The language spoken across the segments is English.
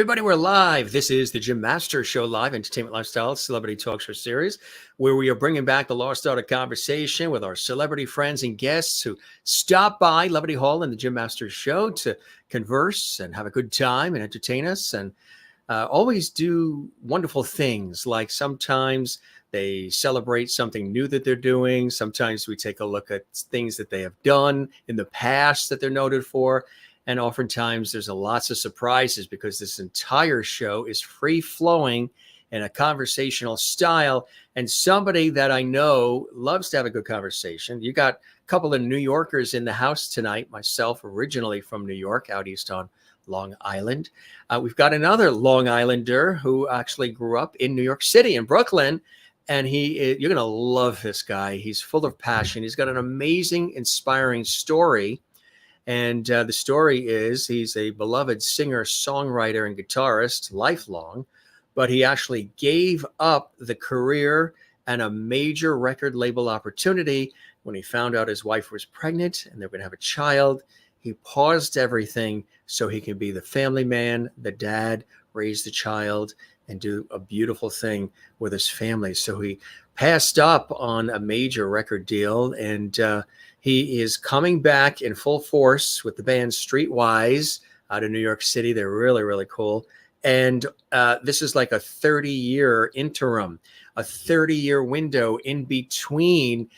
everybody, we're live. This is the Jim Master Show, live entertainment lifestyle celebrity talk show series, where we are bringing back the lost art of conversation with our celebrity friends and guests who stop by Levity Hall and the Jim Master Show to converse and have a good time and entertain us, and always do wonderful things. Like sometimes they celebrate something new that they're doing. Sometimes we take a look at things that they have done in the past that they're noted for. And oftentimes there's lots of surprises because this entire show is free flowing in a conversational style. And somebody that I know loves to have a good conversation. You got a couple of New Yorkers in the house tonight, myself originally from New York, out east on Long Island. We've got another Long Islander who actually grew up in New York City, in Brooklyn. And you're going to love this guy. He's full of passion. He's got an amazing, inspiring story. And the story is he's a beloved singer, songwriter, and guitarist, lifelong, but he actually gave up the career and a major record label opportunity when he found out his wife was pregnant and they were going to have a child. He paused everything so he could be the family man, the dad, raise the child, and do a beautiful thing with his family. So he passed up on a major record deal, and he is coming back in full force with the band Streetwise out of New York City. They're really, really cool. And this is like a 30-year interim, a 30-year window in between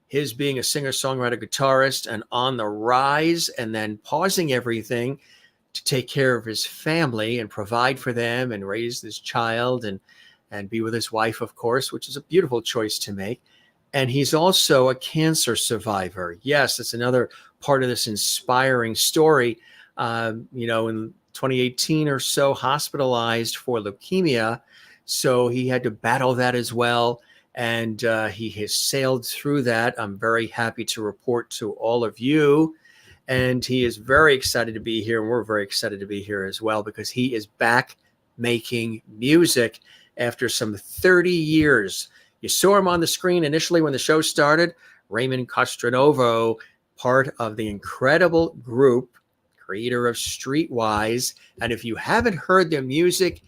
his being a singer, songwriter, guitarist, and on the rise, and then pausing everything to take care of his family and provide for them and raise this child and be with his wife, of course, which is a beautiful choice to make. And he's also a cancer survivor. Yes, that's another part of this inspiring story. In 2018 or so, hospitalized for leukemia. So he had to battle that as well. And he has sailed through that. I'm very happy to report to all of you. And he is very excited to be here. And we're very excited to be here as well, because he is back making music after some 30 years. You saw him on the screen initially when the show started. Raymond Castronovo, part of the incredible group, creator of Streetwise. And if you haven't heard their music,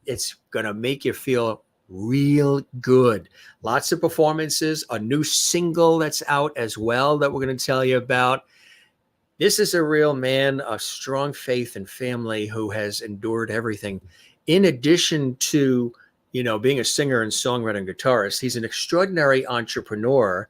it's going to make you feel real good. Lots of performances, a new single that's out as well that we're going to tell you about. This is a real man of strong faith and family who has endured everything. In addition to being a singer and songwriter and guitarist, he's an extraordinary entrepreneur.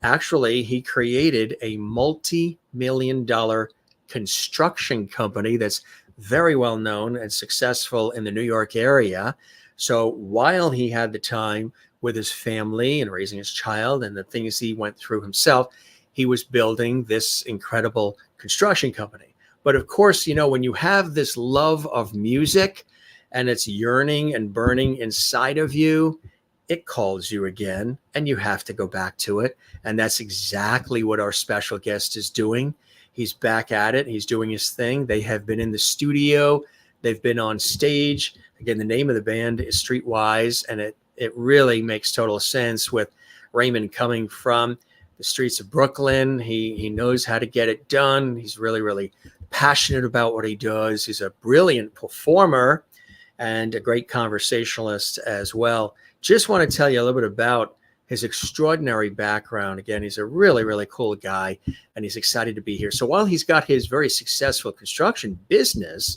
Actually, he created a multi-million-dollar construction company that's very well known and successful in the New York area. So while he had the time with his family and raising his child and the things he went through himself, he was building this incredible construction company. But of course, when you have this love of music, and it's yearning and burning inside of you, it calls you again, and you have to go back to it. And that's exactly what our special guest is doing. He's back at it. He's doing his thing. They have been in the studio. They've been on stage. Again, the name of the band is Streetwise, and it really makes total sense with Raymond coming from the streets of Brooklyn. He knows how to get it done. He's really, really passionate about what he does. He's a brilliant performer and a great conversationalist as well. Just want to tell you a little bit about his extraordinary background. Again, he's a really, really cool guy, and he's excited to be here. So while he's got his very successful construction business,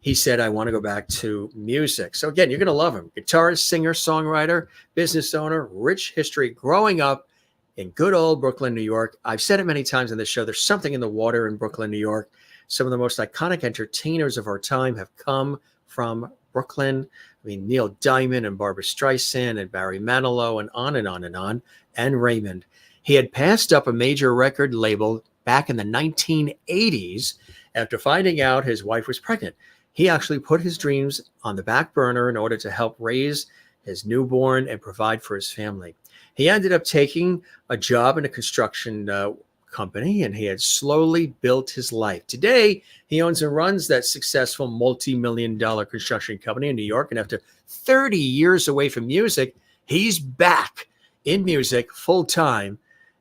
he said, I want to go back to music. So again, you're going to love him. Guitarist, singer, songwriter, business owner, rich history, growing up in good old Brooklyn, New York. I've said it many times on this show. There's something in the water in Brooklyn, New York. Some of the most iconic entertainers of our time have come from Brooklyn. I mean, Neil Diamond and Barbra Streisand and Barry Manilow and on and on and on, and Raymond. He had passed up a major record label back in the 1980s after finding out his wife was pregnant. He actually put his dreams on the back burner in order to help raise his newborn and provide for his family. He ended up taking a job in a construction company, and he had slowly built his life. Today, he owns and runs that successful multi-million-dollar construction company in New York. And after 30 years away from music, he's back in music full time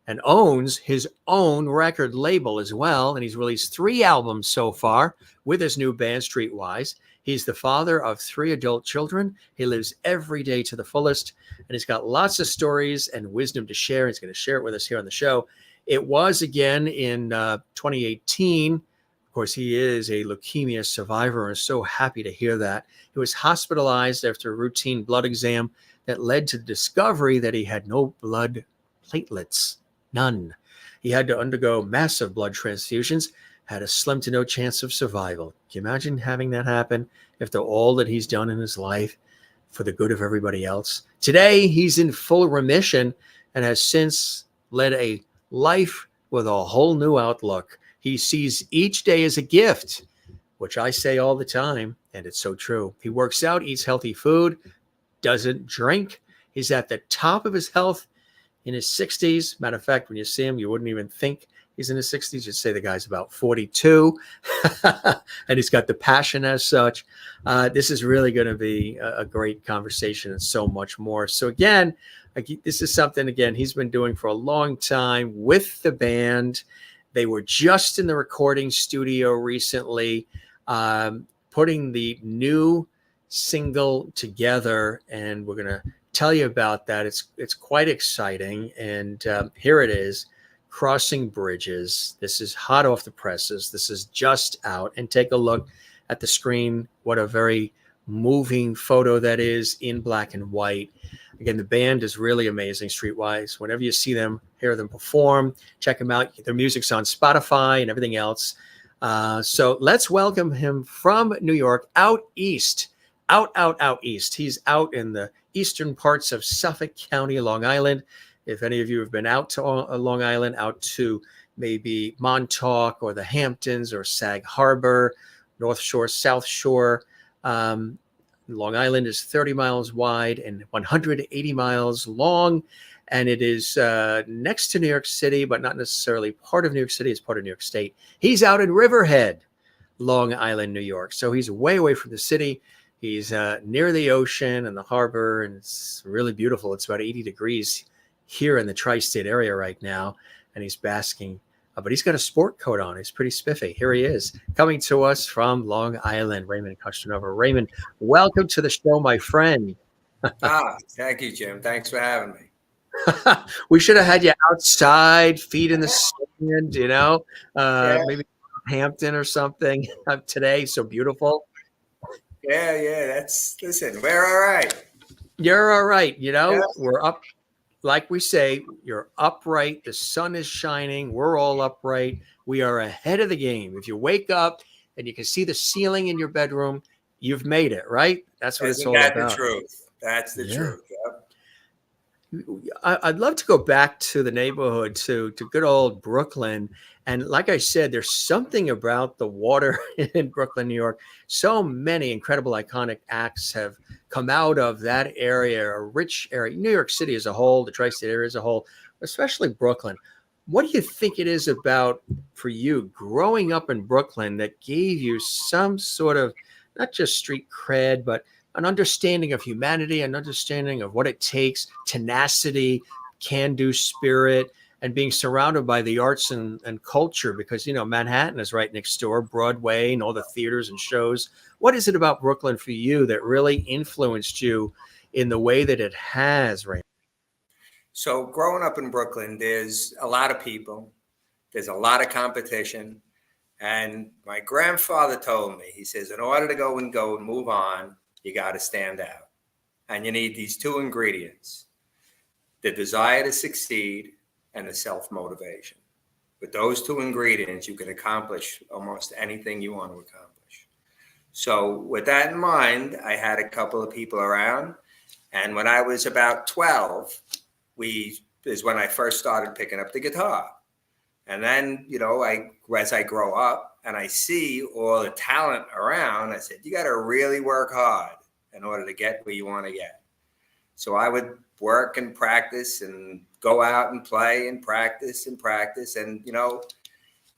and owns his own record label as well. And he's released 3 albums so far with his new band, Streetwise. He's the father of 3 adult children. He lives every day to the fullest, and he's got lots of stories and wisdom to share. He's going to share it with us here on the show. It was again in 2018. Of course, he is a leukemia survivor, and so happy to hear that. He was hospitalized after a routine blood exam that led to the discovery that he had no blood platelets, none. He had to undergo massive blood transfusions, had a slim to no chance of survival. Can you imagine having that happen after all that he's done in his life for the good of everybody else? Today, he's in full remission and has since led a life with a whole new outlook. He sees each day as a gift, which I say all the time, and it's so true. He works out, eats healthy food, doesn't drink. He's at the top of his health in his 60s. Matter of fact, when you see him, you wouldn't even think he's in his 60s. You'd say the guy's about 42, and he's got the passion as such. This is really going to be a great conversation and so much more. So again, this is something, again, he's been doing for a long time with the band. They were just in the recording studio recently, putting the new single together, and we're going to tell you about that. It's quite exciting, and here it is, Crossing Bridges. This is hot off the presses. This is just out, and take a look at the screen. What a very moving photo that is, in black and white. Again, the band is really amazing, Streetwise. Whenever you see them, hear them perform, check them out. Their music's on Spotify and everything else. So let's welcome him from New York, out east, out east. He's out in the eastern parts of Suffolk County, Long Island. If any of you have been out to Long Island, out to maybe Montauk or the Hamptons or Sag Harbor, North Shore, South Shore, Long Island is 30 miles wide and 180 miles long, and it is next to New York City, but not necessarily part of New York City. It's part of New York State. He's out in Riverhead, Long Island, New York. So he's way away from the city. He's near the ocean and the harbor, and it's really beautiful. It's about 80 degrees here in the tri-state area right now, and he's basking. But he's got a sport coat on. He's pretty spiffy. Here he is, coming to us from Long Island, Raymond Castronovo. Raymond, welcome to the show, my friend. Thank you, Jim. Thanks for having me. We should have had you outside, feet in the sand, maybe Hampton or something today. So beautiful. Yeah. Listen, we're all right. You're all right. We're up. Like we say, you're upright. The sun is shining. We're all upright. We are ahead of the game. If you wake up and you can see the ceiling in your bedroom, you've made it, right? That's what it's all about. That's the truth. That's the truth. Yep. I'd love to go back to the neighborhood, to good old Brooklyn. And like I said, there's something about the water in Brooklyn, New York. So many incredible, iconic acts have come out of that area, a rich area. New York City as a whole, the tri-state area as a whole, especially Brooklyn. What do you think it is about, for you, growing up in Brooklyn that gave you some sort of, not just street cred, but an understanding of humanity, an understanding of what it takes, tenacity, can-do spirit, and being surrounded by the arts and culture? Because, Manhattan is right next door, Broadway and all the theaters and shows. What is it about Brooklyn for you that really influenced you in the way that it has, Raymond? So growing up in Brooklyn, there's a lot of people. There's a lot of competition. And my grandfather told me, he says, in order to go and move on, you got to stand out. And you need these 2 ingredients: the desire to succeed and the self-motivation. With those 2 ingredients, you can accomplish almost anything you want to accomplish. So with that in mind, I had a couple of people around. And when I was about 12, is when I first started picking up the guitar. And then, as I grow up and I see all the talent around, I said, you got to really work hard in order to get where you want to get. So I would work and practice and go out and play and practice. And,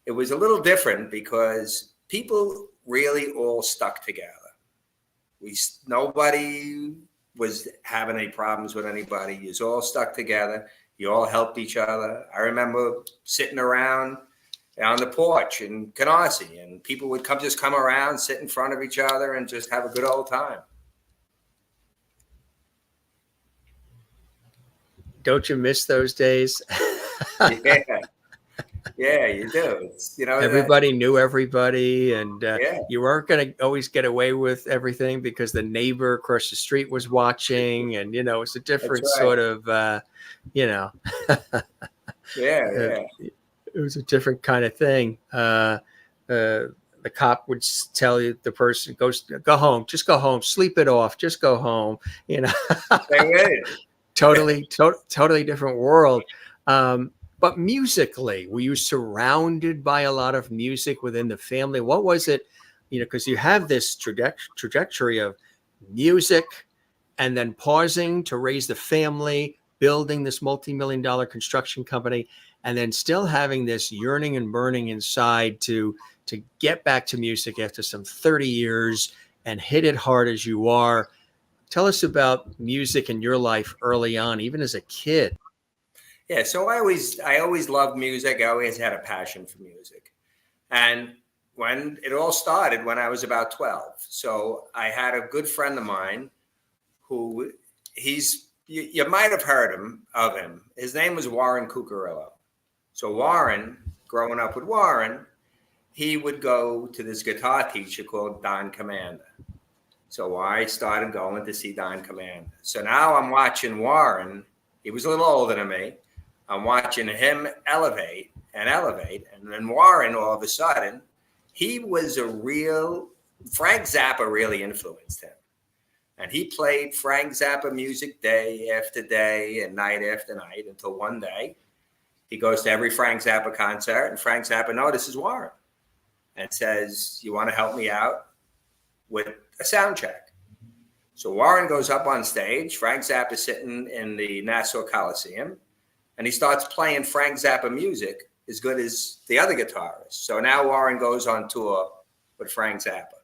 it was a little different because people really all stuck together. Nobody was having any problems with anybody. You all stuck together. You all helped each other. I remember sitting around on the porch in Canarsie, and people would come around, sit in front of each other, and just have a good old time. Don't you miss those days? Yeah, yeah, you do. It's, Everybody knew everybody, and yeah, you weren't going to always get away with everything because the neighbor across the street was watching, and it's a that's different right. sort of Yeah, uh, yeah. it was a different kind of thing. The cop would tell you, the person, go home, just go home, sleep it off, just go home. They would. Totally different world. But musically, were you surrounded by a lot of music within the family? What was it? Because you have this trajectory of music, and then pausing to raise the family, building this multi-million-dollar construction company, and then still having this yearning and burning inside to get back to music after some 30 years and hit it hard as you are. Tell us about music in your life early on, even as a kid. Yeah, so I always loved music. I always had a passion for music. And when it all started, when I was about 12. So I had a good friend of mine who you might have heard of him. His name was Warren Cucurullo. So Warren, growing up with Warren, he would go to this guitar teacher called Don Commander. So I started going to see Don Commander. So now I'm watching Warren. He was a little older than me. I'm watching him elevate. And then Warren, all of a sudden, he was Frank Zappa really influenced him. And he played Frank Zappa music day after day and night after night until one day he goes to every Frank Zappa concert, and Frank Zappa notices Warren and says, "You want to help me out with a sound check?" So Warren goes up on stage. Frank Zappa is sitting in the Nassau Coliseum, and he starts playing Frank Zappa music as good as the other guitarists. So now Warren goes on tour with Frank Zappa.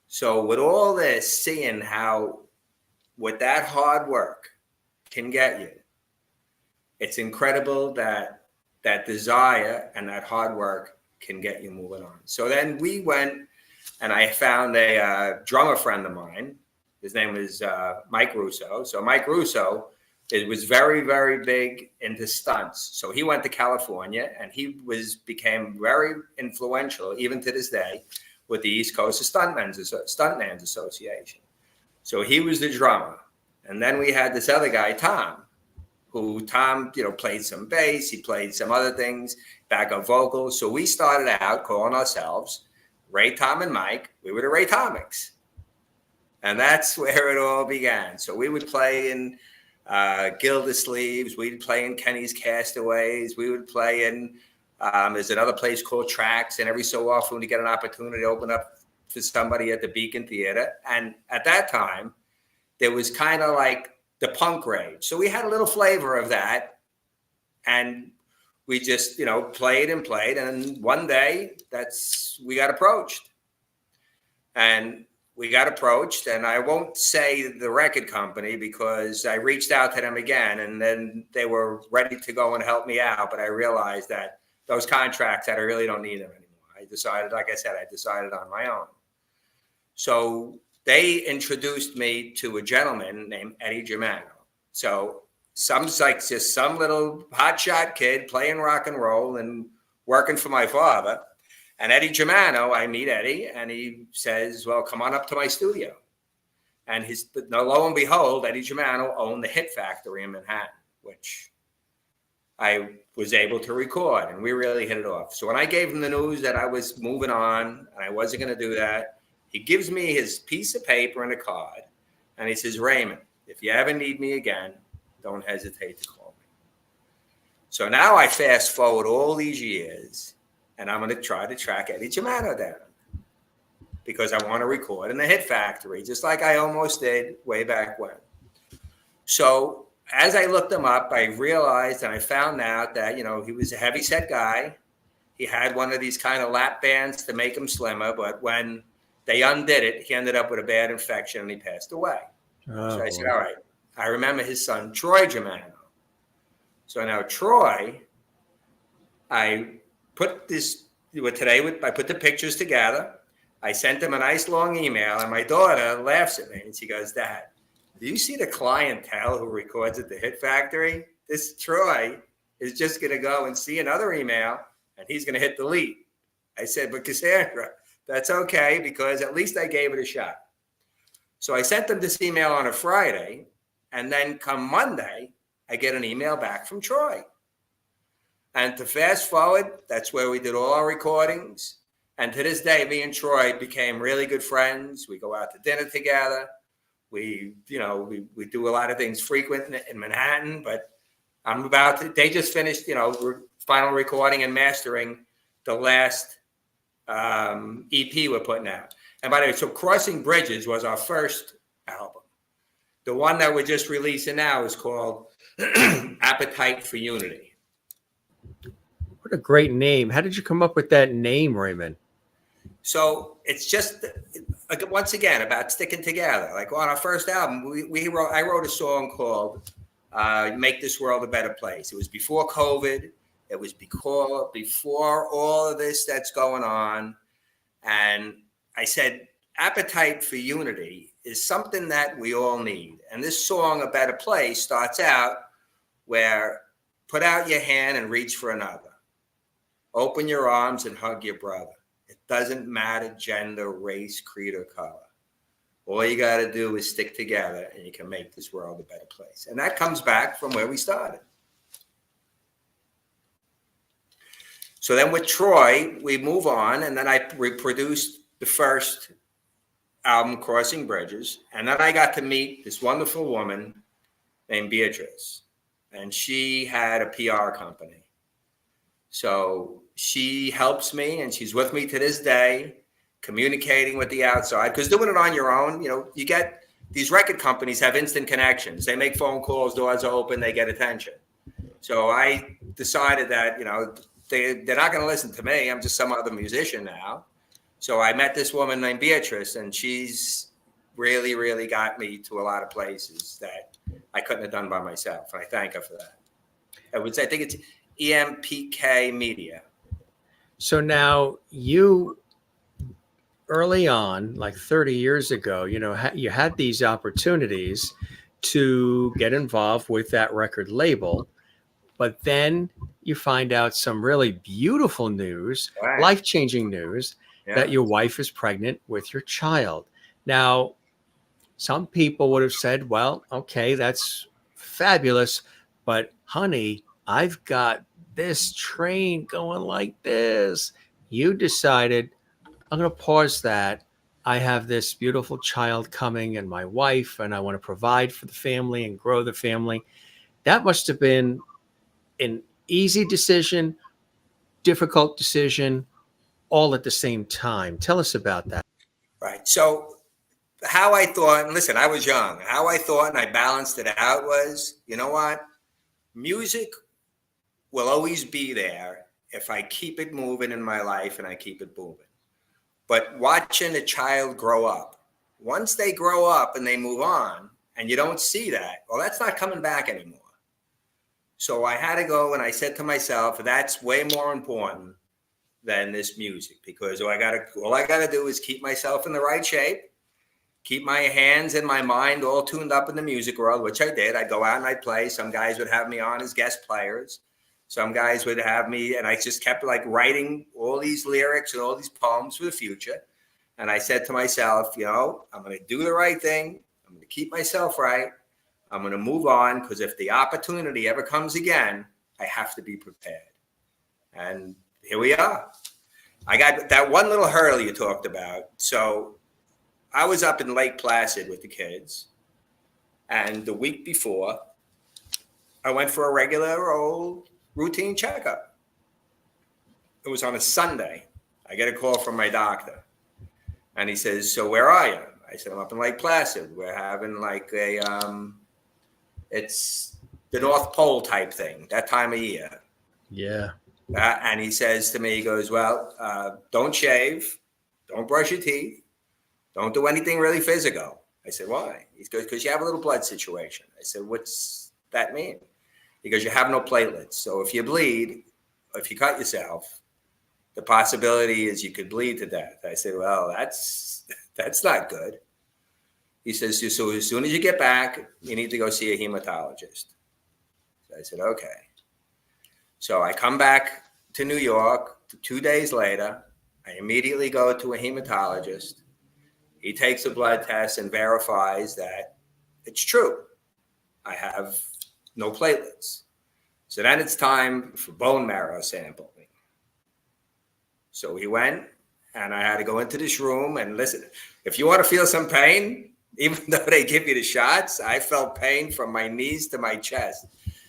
So with all this, seeing how what that hard work can get you, it's incredible that desire and that hard work can get you moving on. So then we went, and I found a drummer friend of mine. His name was Mike Russo. So Mike Russo was very, very big into stunts. So he went to California, and he became very influential, even to this day, with the East Coast Stuntmen's Association. So he was the drummer. And then we had this other guy, Tom, played some bass. He played some other things, backup vocals. So we started out calling ourselves Ray, Tom, and Mike. We were the Ray Tomics. And that's where it all began. So we would play in Gildersleeves. We'd play in Kenny's Castaways. We would play in, there's another place called Tracks. And every so often we get an opportunity to open up for somebody at the Beacon Theater. And at that time, there was kind of like the punk rage. So we had a little flavor of that. And we just, played. And one day we got approached. And I won't say the record company because I reached out to them again, and then they were ready to go and help me out. But I realized that those contracts, that I really don't need them anymore. I decided on my own. So they introduced me to a gentleman named Eddie Germano. So some little hotshot kid playing rock and roll and working for my father. And Eddie Germano, I meet Eddie, and he says, "Well, come on up to my studio." And lo and behold, Eddie Germano owned the Hit Factory in Manhattan, which I was able to record, and we really hit it off. So when I gave him the news that I was moving on and I wasn't going to do that, he gives me his piece of paper and a card, and he says, "Raymond, if you ever need me again, don't hesitate to call me." So now I fast forward all these years, and I'm going to try to track Eddie Germano down because I want to record in the Hit Factory, just like I almost did way back when. So as I looked him up, I realized and I found out that, he was a heavyset guy. He had one of these kind of lap bands to make him slimmer, but when they undid it, he ended up with a bad infection and he passed away. So I said, all right, I remember his son, Troy Germano. So now Troy, I put this, I put the pictures together. I sent him a nice long email, and my daughter laughs at me and she goes, Dad, do you see the clientele who records at the Hit Factory? This Troy is just going to go and see another email and he's going to hit delete. I said, but Cassandra, that's okay, because at least I gave it a shot. So I sent them this email on a Friday, and then come Monday, I get an email back from Troy. And to fast forward, that's where we did all our recordings. And to this day, me and Troy became really good friends. We go out to dinner together. We do a lot of things frequent in Manhattan, but they just finished, final recording and mastering the last EP we're putting out. And by the way, so Crossing Bridges was our first album. The one that we're just releasing now is called Appetite for Unity. What a great name. How did you come up with that name, Raymond? So it's just, once again, about sticking together. Like on our first album, I wrote a song called Make This World a Better Place. It was before COVID. It was before all of this that's going on. And I said, appetite for unity is something that we all need. And this song, A Better Place, starts out where put out your hand and reach for another. Open your arms and hug your brother. It doesn't matter gender, race, creed, or color. All you got to do is stick together and you can make this world a better place. And that comes back from where we started. So then with Troy, we move on, and then I reproduced the first album, Crossing Bridges. And then I got to meet this wonderful woman named Beatrice. And she had a PR company. So she helps me, and she's with me to this day, communicating with the outside. Because doing it on your own, you get these record companies have instant connections. They make phone calls, doors are open, they get attention. So I decided that, they're not going to listen to me. I'm just some other musician now. So I met this woman named Beatrice, and she's really, really got me to a lot of places that I couldn't have done by myself. And I thank her for that. I think it's EMPK Media. So now you, early on, like 30 years ago, you had these opportunities to get involved with that record label, but then you find out some really beautiful news, right, life-changing news, that your wife is pregnant with your child. Now, some people would have said, well, okay, that's fabulous, but honey, I've got this train going like this. You decided, I'm going to pause that. I have this beautiful child coming and my wife, and I want to provide for the family and grow the family. That must have been an easy decision, difficult decision, all at the same time. Tell us about that. Right. So how I thought, and listen, I was young, how I thought and I balanced it out was, you know what? Music will always be there if I keep it moving in my life and I keep it moving. But watching a child grow up, once they grow up and they move on and you don't see that, well, that's not coming back anymore. So I had to go, and I said to myself, that's way more important than this music, because all I gotta do is keep myself in the right shape, keep my hands and my mind all tuned up in the music world, which I did. I'd go out and I'd play. Some guys would have me on as guest players. Some guys would have me, and I just kept writing all these lyrics and all these poems for the future. And I said to myself, I'm going to do the right thing. I'm going to keep myself right. I'm going to move on, because if the opportunity ever comes again, I have to be prepared. And here we are. I got that one little hurdle you talked about. So I was up in Lake Placid with the kids. And the week before, I went for a regular old routine checkup. It was on a Sunday. I get a call from my doctor. And he says, so where are you? I said, I'm up in Lake Placid. We're having it's the North Pole type thing, that time of year. Yeah. And he says to me, he goes, well, don't shave, don't brush your teeth, don't do anything really physical. I said, why? He goes, because you have a little blood situation. I said, what's that mean? He goes, you have no platelets. So if you bleed, if you cut yourself, The possibility is you could bleed to death. I said, well, that's not good. He says, so as soon as you get back, you need to go see a hematologist. So I said, okay. So I come back to New York 2 days later. I immediately go to a hematologist. He takes a blood test and verifies that it's true. I have no platelets. So then it's time for bone marrow sampling. So he went, and I had to go into this room and listen. If you want to feel some pain, even though they give you the shots, I felt pain from my knees to my chest.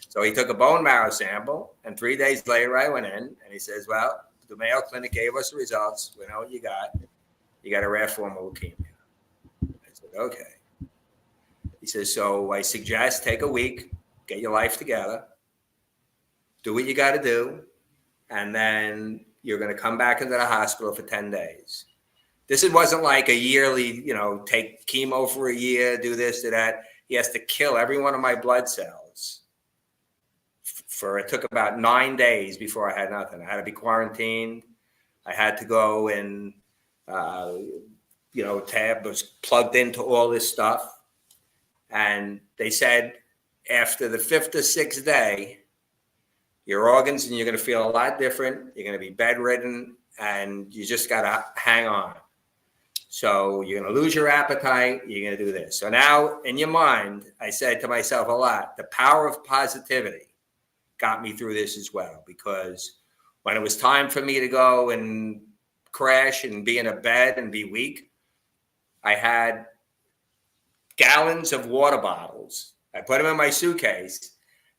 So he took a bone marrow sample, and 3 days later I went in, and he says, well, the Mayo Clinic gave us the results. We know what you got. You got a rare form of leukemia. I said, okay. He says, so I suggest take a week, get your life together, do what you got to do, and then you're going to come back into the hospital for 10 days. This wasn't like a yearly, take chemo for a year, do this, do that. He has to kill every one of my blood cells. It took about 9 days before I had nothing. I had to be quarantined. I had to go and, Tab was plugged into all this stuff. And they said after the 5th or 6th day, your organs, and you're going to feel a lot different. You're going to be bedridden, and you just got to hang on. So you're going to lose your appetite. You're going to do this. So now in your mind, I said to myself a lot, the power of positivity got me through this as well, because when it was time for me to go and crash and be in a bed and be weak, I had gallons of water bottles. I put them in my suitcase,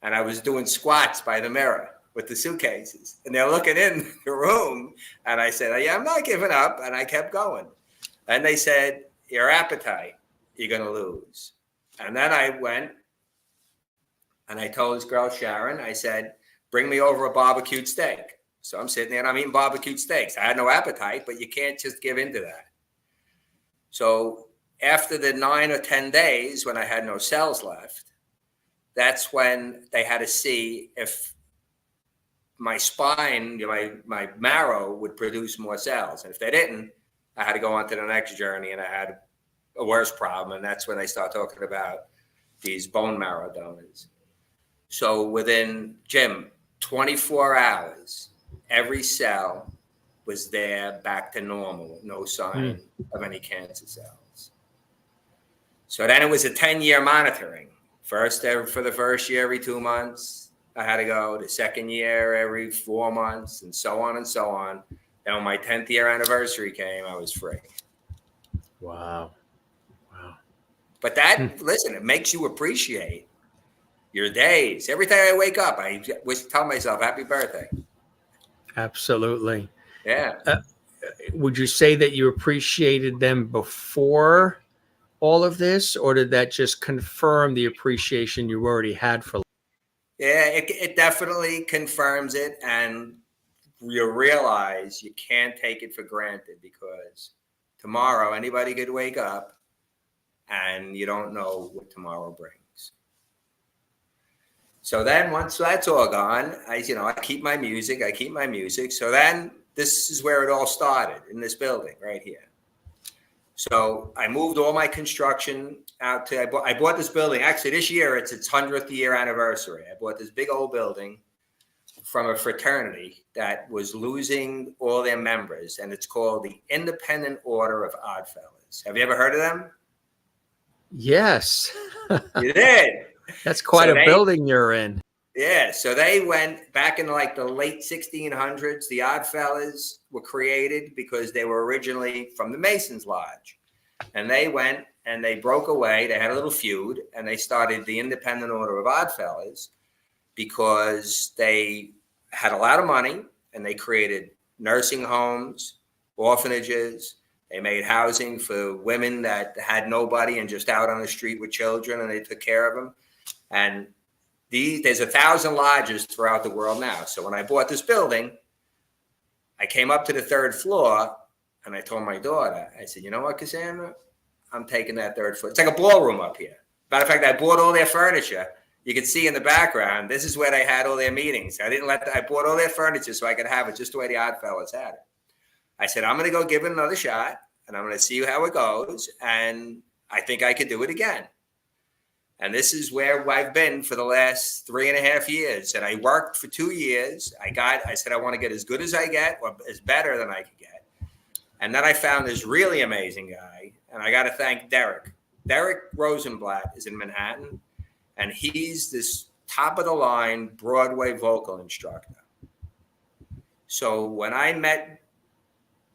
and I was doing squats by the mirror with the suitcases. And they're looking in the room, and I said, yeah, I'm not giving up. And I kept going. And they said, your appetite, you're going to lose. And then I went, and I told this girl, Sharon, I said, bring me over a barbecued steak. So I'm sitting there and I'm eating barbecued steaks. I had no appetite, but you can't just give into that. So after the 9 or 10 days, when I had no cells left, that's when they had to see if my spine, my marrow would produce more cells. And if they didn't, I had to go on to the next journey, and I had a worse problem. And that's when they start talking about these bone marrow donors. So within, Jim, 24 hours, every cell was there back to normal, no sign of any cancer cells. So then it was a 10-year monitoring. For the first year, every 2 months, I had to go. The second year, every 4 months, and so on and so on. And when my 10th year anniversary came, I was free. Wow. But that, listen, it makes you appreciate your days. Every time I wake up, I tell myself, happy birthday. Absolutely. Yeah. Would you say that you appreciated them before all of this, or did that just confirm the appreciation you already had for life? Yeah, it definitely confirms it. And you realize you can't take it for granted, because tomorrow anybody could wake up and you don't know what tomorrow brings. So then once that's all gone, I keep my music. So then this is where it all started, in this building right here. So I moved all my construction out to, I bought this building. Actually, this year, it's its 100th year anniversary. I bought this big old building from a fraternity that was losing all their members, and it's called the Independent Order of Oddfellows. Have you ever heard of them? Yes. You did? That's quite a building you're in. Yeah. So they went back in like the late 1600s. The Oddfellows were created because they were originally from the Masons Lodge. And they went and they broke away. They had a little feud, and they started the Independent Order of Oddfellows because they had a lot of money, and they created nursing homes, orphanages. They made housing for women that had nobody and just out on the street with children, and they took care of them. And there's 1,000 lodges throughout the world now. So when I bought this building, I came up to the 3rd floor, and I told my daughter, I said, you know what, Cassandra? I'm taking that 3rd floor. It's like a ballroom up here. Matter of fact, I bought all their furniture you can see in the background, this is where they had all their meetings. I bought all their furniture so I could have it just the way the Oddfellows had it. I said, I'm going to go give it another shot, and I'm going to see how it goes, and I think I could do it again. And this is where I've been for the last 3.5 years. And I worked for 2 years. I said, I want to get as good as I get, or as better than I could get. And then I found this really amazing guy, and I got to thank Derek. Derek Rosenblatt is in Manhattan, and he's this top-of-the-line Broadway vocal instructor. So when I met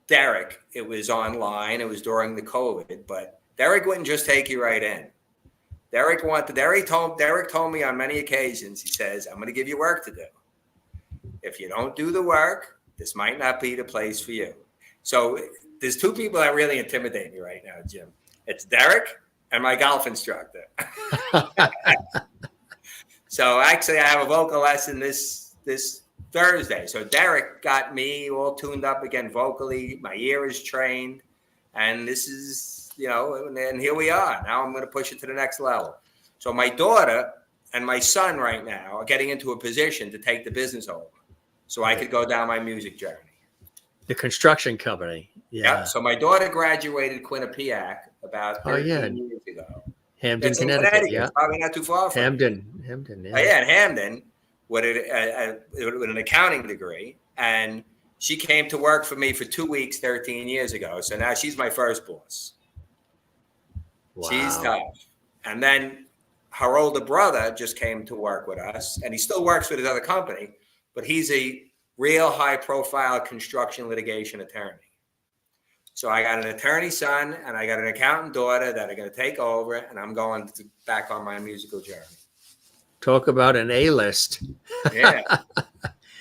Derek, it was online. It was during the COVID, but Derek wouldn't just take you right in. Derek told me on many occasions, he says, I'm going to give you work to do. If you don't do the work, this might not be the place for you. So there's 2 people that really intimidate me right now, Jim. It's Derek and my golf instructor. So actually, I have a vocal lesson this Thursday. So Derek got me all tuned up again vocally. My ear is trained. And this is, and here we are. Now I'm going to push it to the next level. So my daughter and my son right now are getting into a position to take the business over so I could go down my music journey. The construction company. Yeah. Yep. So my daughter graduated Quinnipiac about 13 years ago. Hamden, Connecticut. Yeah. It's probably not too far from Hamden. Yeah. Oh, yeah, in Hamden with an accounting degree. And she came to work for me for 2 weeks 13 years ago. So now she's my first boss. Wow. She's tough. And then her older brother just came to work with us, and he still works with his other company, but he's a real high-profile construction litigation attorney. So I got an attorney son, and I got an accountant daughter that are going to take over, and I'm going back on my musical journey. Talk about an A-list. Yeah.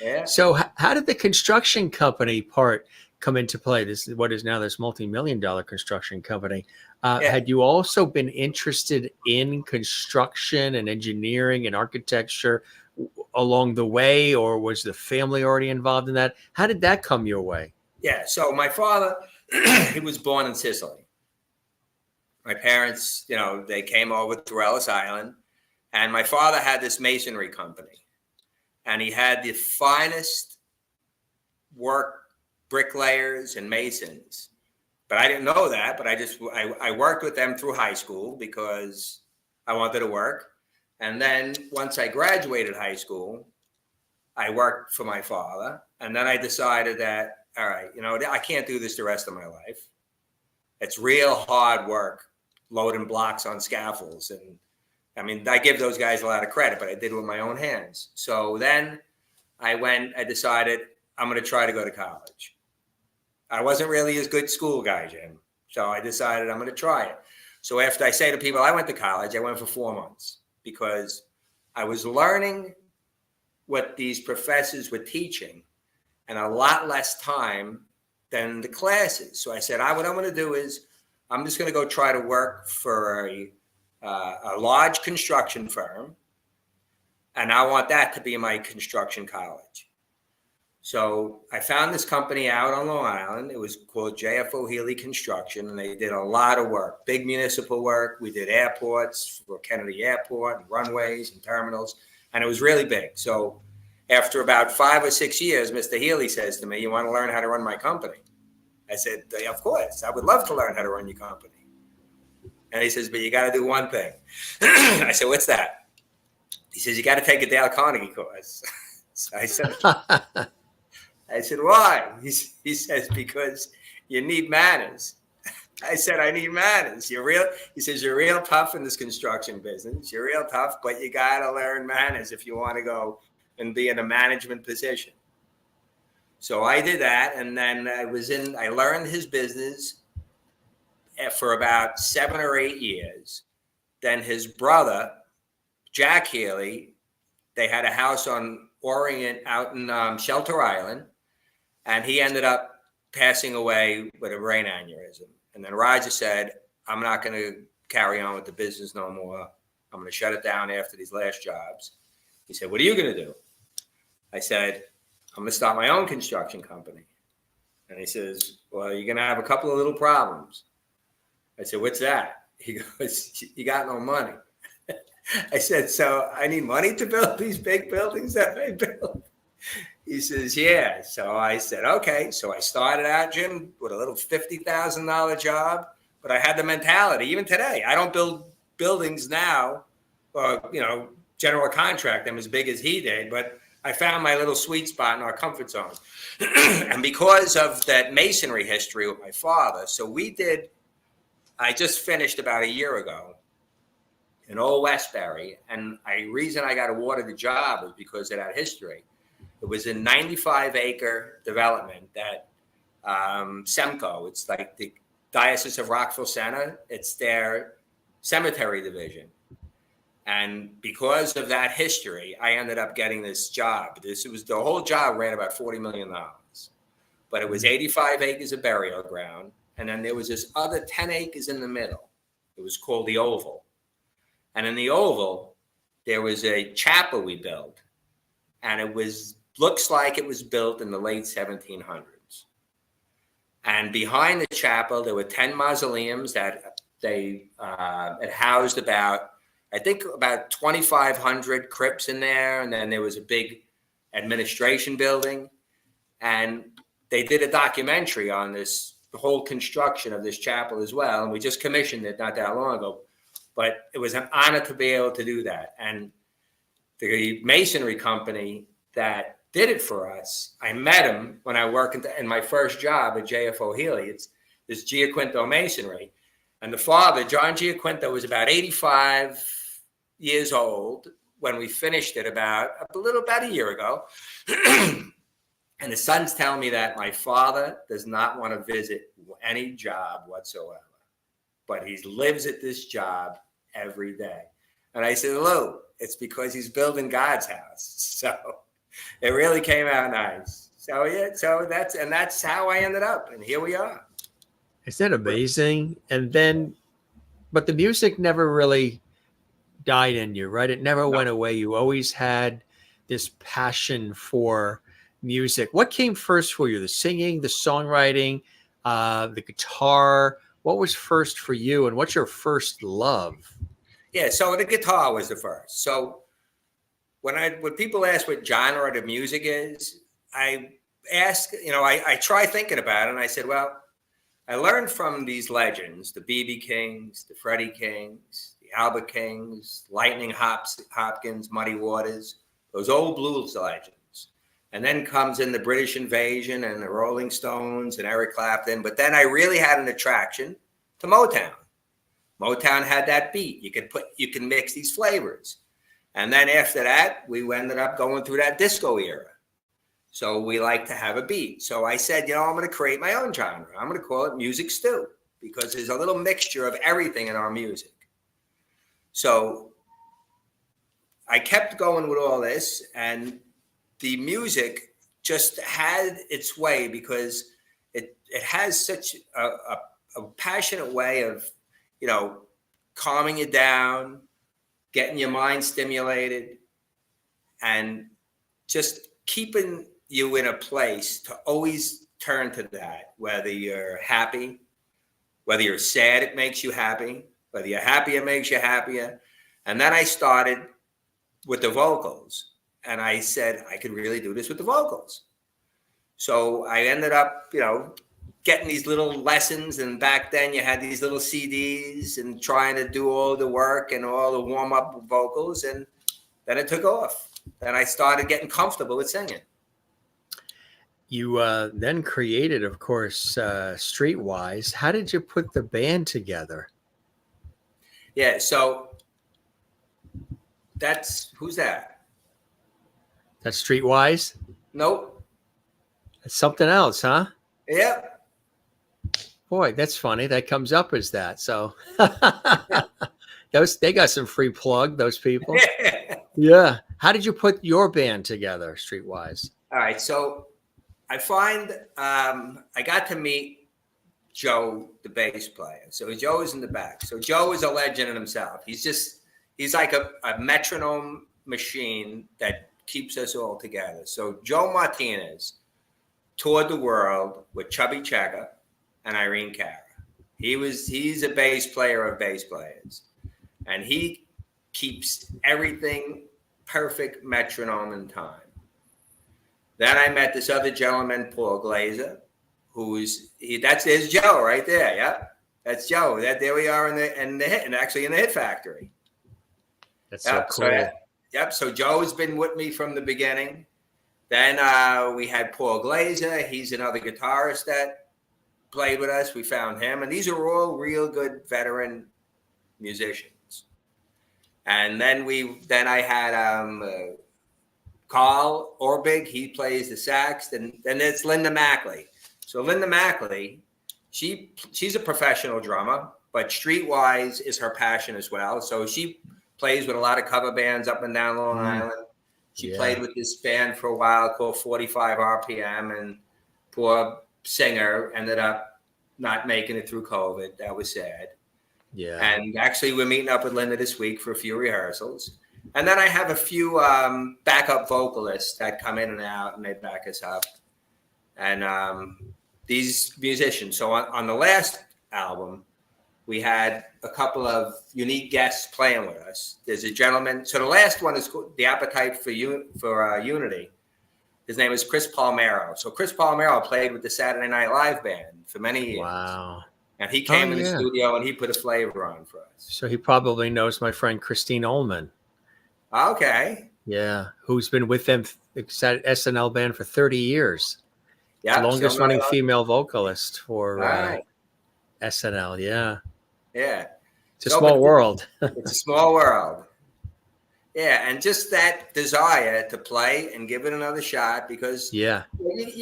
Yeah. So how did the construction company part come into play? This is what is now this multi-million-dollar construction company. Had you also been interested in construction and engineering and architecture along the way, or was the family already involved in that? How did that come your way? Yeah. So my father, he was born in Sicily. My parents, they came over to Ellis Island, and my father had this masonry company. And he had the finest bricklayers and masons. But I didn't know that, but I worked with them through high school because I wanted to work. And then once I graduated high school, I worked for my father. And then I decided that, all right, I can't do this the rest of my life. It's real hard work, loading blocks on scaffolds. And I give those guys a lot of credit, but I did it with my own hands. So then I decided I'm going to try to go to college. I wasn't really a good school guy, Jim. So I decided I'm going to try it. So after I say to people, I went to college, I went for 4 months because I was learning what these professors were teaching and a lot less time than the classes. So I said, what I'm going to do is I'm just going to go try to work for a large construction firm, and I want that to be my construction college. So I found this company out on Long Island. It was called JFO Healy Construction, and they did a lot of work, big municipal work. We did airports for Kennedy Airport and runways and terminals, and it was really big. So after about 5 or 6 years, Mr. Healy says to me, you want to learn how to run my company? I said, of course. I would love to learn how to run your company. And he says, but you got to do one thing. I said, what's that? He says, you got to take a Dale Carnegie course. So I said, why? He says, because you need manners. I said, I need manners. He says, you're real tough in this construction business. You're real tough, but you got to learn manners if you want to go and be in a management position. So I did that. And then I learned his business for about 7 or 8 years. Then his brother, Jack Healy, they had a house on Orient out in Shelter Island, and he ended up passing away with a brain aneurysm. And then Roger said, I'm not going to carry on with the business no more. I'm going to shut it down after these last jobs. He said, what are you going to do? I said, I'm going to start my own construction company. And he says, well, you're going to have a couple of little problems. I said, what's that? He goes, you got no money. I said, so I need money to build these big buildings that I built. He says, yeah. So I said, okay. So I started out, Jim, with a little $50,000 job, but I had the mentality. Even today, I don't build buildings now, or general contract them as big as he did, but I found my little sweet spot in our comfort zone. And because of that masonry history with my father, I just finished about a year ago in Old Westbury, and the reason I got awarded the job was because of that history. It was a 95-acre development that Semco, it's like the Diocese of Rockville Center, it's their cemetery division. And because of that history, I ended up getting this job. The whole job ran about $40 million, but it was 85 acres of burial ground. And then there was this other 10 acres in the middle. It was called the Oval. And in the Oval, there was a chapel we built, and looks like it was built in the late 1700s. And behind the chapel, there were 10 mausoleums that it housed about 2,500 crypts in there. And then there was a big administration building. And they did a documentary on the whole construction of this chapel as well. And we just commissioned it not that long ago. But it was an honor to be able to do that. And the masonry company that did it for us, I met him when I worked in my first job at JFO Healy. It's this Giaquinto Masonry. And the father, John Giaquinto, was about 85 years old when we finished it about a year ago. And the son's telling me that my father does not want to visit any job whatsoever, but he lives at this job every day. And I said, Lou, it's because he's building God's house. So it really came out nice. So yeah, that's how I ended up. And here we are. Is that amazing? And then, but the music never really died in you, right? It never went away. You always had this passion for music. What came first for you? The singing, the songwriting, the guitar? What was first for you, and what's your first love? Yeah, so the guitar was the first. So when people ask what genre the music is, I ask, I try thinking about it, and I said, well, I learned from these legends, the B.B. Kings, the Freddie Kings, the Albert Kings, Lightning Hopkins, Muddy Waters, those old blues legends. And then comes in the British Invasion and the Rolling Stones and Eric Clapton. But then I really had an attraction to Motown. Motown had that beat. You can mix these flavors. And then after that, we ended up going through that disco era. So we like to have a beat. So I said, I'm going to create my own genre. I'm going to call it Music Stew, because there's a little mixture of everything in our music. So I kept going with all this, and the music just had its way, because it has such a passionate way of, calming you down, getting your mind stimulated, and just keeping you in a place to always turn to that, whether you're happy, whether you're sad, it makes you happy, whether you're happy, it makes you happier. And then I started with the vocals, and I said, I could really do this with the vocals. So I ended up, getting these little lessons. And back then you had these little CDs, and trying to do all the work and all the warm up vocals. And then it took off. Then I started getting comfortable with singing. You then created, of course, Streetwise. How did you put the band together? Yeah, so who's that? That's Streetwise? Nope. That's something else, huh? Yep. Boy, that's funny. That comes up as that. So they got some free plug, those people. Yeah. How did you put your band together, Streetwise? All right. So I find I got to meet Joe, the bass player. So Joe is in the back. So Joe is a legend in himself. He's like a metronome machine that keeps us all together. So Joe Martinez toured the world with Chubby Checker and Irene Cara. He's a bass player of bass players. And he keeps everything perfect metronome in time. Then I met this other gentleman, Paul Glazer, there's Joe right there. Yeah, that's Joe. There we are in the hit, and actually in the Hit Factory. That's so cool. So Joe's been with me from the beginning. Then we had Paul Glazer. He's another guitarist that played with us. We found him, and these are all real good veteran musicians. And then I had Carl Orbig. He plays the sax. Then it's Linda Mackley. So Linda Mackley, she's a professional drummer, but Streetwise is her passion as well. So she plays with a lot of cover bands up and down Long Island. She played with this band for a while called 45 RPM, and poor singer ended up not making it through COVID. That was sad. Yeah. And actually, we're meeting up with Linda this week for a few rehearsals. And then I have a few backup vocalists that come in and out, and they back us up. And these musicians. So on the last album, we had a couple of unique guests playing with us. There's a gentleman. So the last one is called The Appetite for Unity. His name is Chris Palmero. So Chris Palmero played with the Saturday Night Live band for many years. Wow. And he came in the studio and he put a flavor on for us. So he probably knows my friend Christine Ullman. Okay. Yeah. Who's been with them, SNL band, for 30 years. Yeah. Longest running female vocalist for SNL. Yeah. Yeah. It's a small world. It's a small world. Yeah. And just that desire to play and give it another shot, because you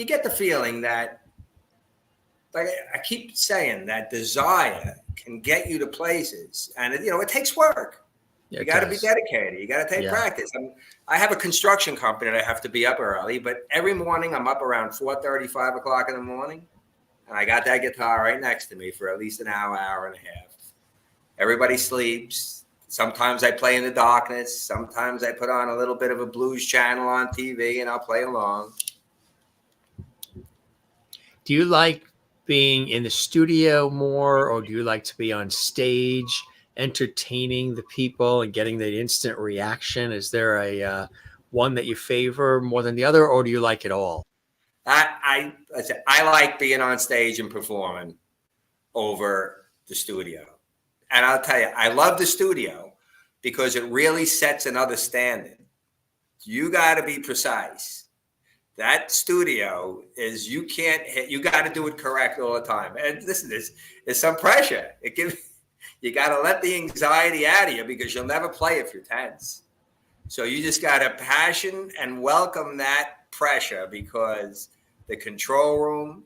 get the feeling that, like I keep saying, that desire can get you to places, and it takes work. You got to be dedicated. You got to take practice. I have a construction company that I have to be up early, but every morning I'm up around 4:30, 5 o'clock in the morning, and I got that guitar right next to me for at least an hour, hour and a half. Everybody sleeps. Sometimes I play in the darkness. Sometimes I put on a little bit of a blues channel on TV and I'll play along. Do you like being in the studio more, or do you like to be on stage entertaining the people and getting the instant reaction? Is there a one that you favor more than the other, or do you like it all? I like being on stage and performing over the studio. And I'll tell you, I love the studio because it really sets another standard. You got to be precise. That studio is, you got to do it correct all the time. And listen, there's some pressure. You got to let the anxiety out of you, because you'll never play if you're tense. So you just got to passion and welcome that pressure, because the control room,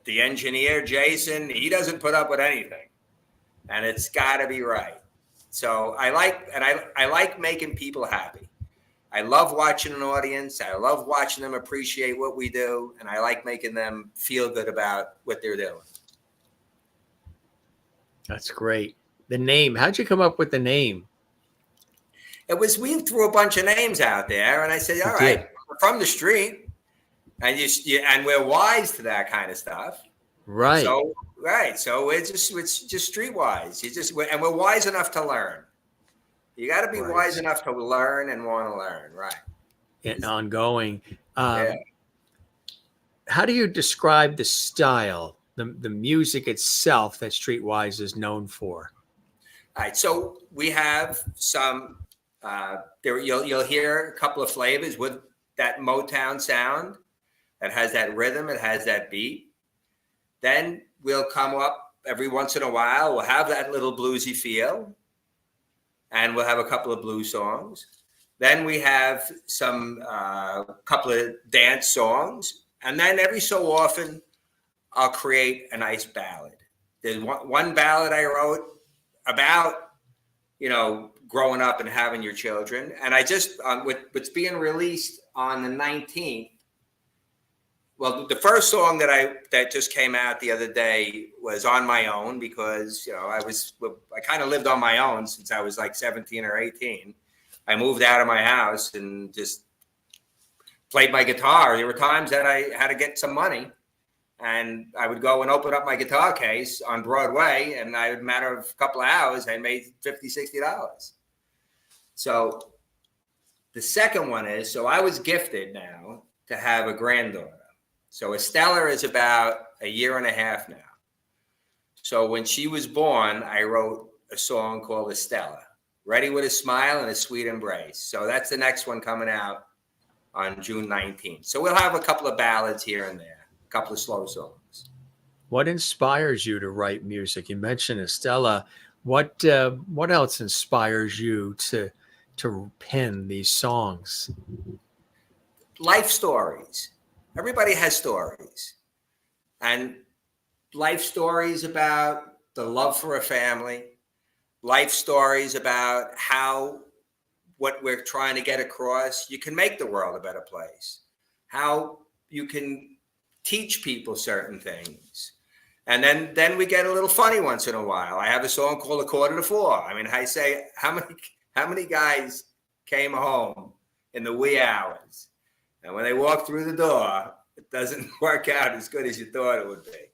the engineer, Jason, he doesn't put up with anything. And it's got to be right. So I like making people happy. I love watching an audience. I love watching them appreciate what we do. And I like making them feel good about what they're doing. That's great. The name, how'd you come up with the name? We threw a bunch of names out there, and I said, all right, we're from the street, and and we're wise to that kind of stuff. Right. So it's just Streetwise. And we're wise enough to learn. You got to be wise enough to learn and want to learn. Right. And ongoing. How do you describe the style, the music itself that Streetwise is known for? All right. So we have some, you'll hear a couple of flavors with that Motown sound that has that rhythm. It has that beat. Then we'll come up every once in a while. We'll have that little bluesy feel, and we'll have a couple of blues songs. Then we have some couple of dance songs, and then every so often I'll create a nice ballad. There's one ballad I wrote about, growing up and having your children, and I just with what's being released on the 19th. Well, the first song that just came out the other day was On My Own, because I kind of lived on my own since I was like 17 or 18. I moved out of my house and just played my guitar. There were times that I had to get some money, and I would go and open up my guitar case on Broadway, and in a matter of a couple of hours, I made $50, $60. So the second one is, so I was gifted now to have a granddaughter. So Estella is about a year and a half now. So when she was born, I wrote a song called Estella, Ready with a Smile and a Sweet Embrace. So that's the next one coming out on June 19th. So we'll have a couple of ballads here and there, a couple of slow songs. What inspires you to write music? You mentioned Estella. What else inspires you to pen these songs? Life stories. Everybody has stories. And life stories about the love for a family, life stories about how what we're trying to get across, you can make the world a better place, how you can teach people certain things. And then we get a little funny once in a while. I have a song called 3:45. I mean, I say, how many guys came home in the wee hours, and when they walk through the door, it doesn't work out as good as you thought it would be.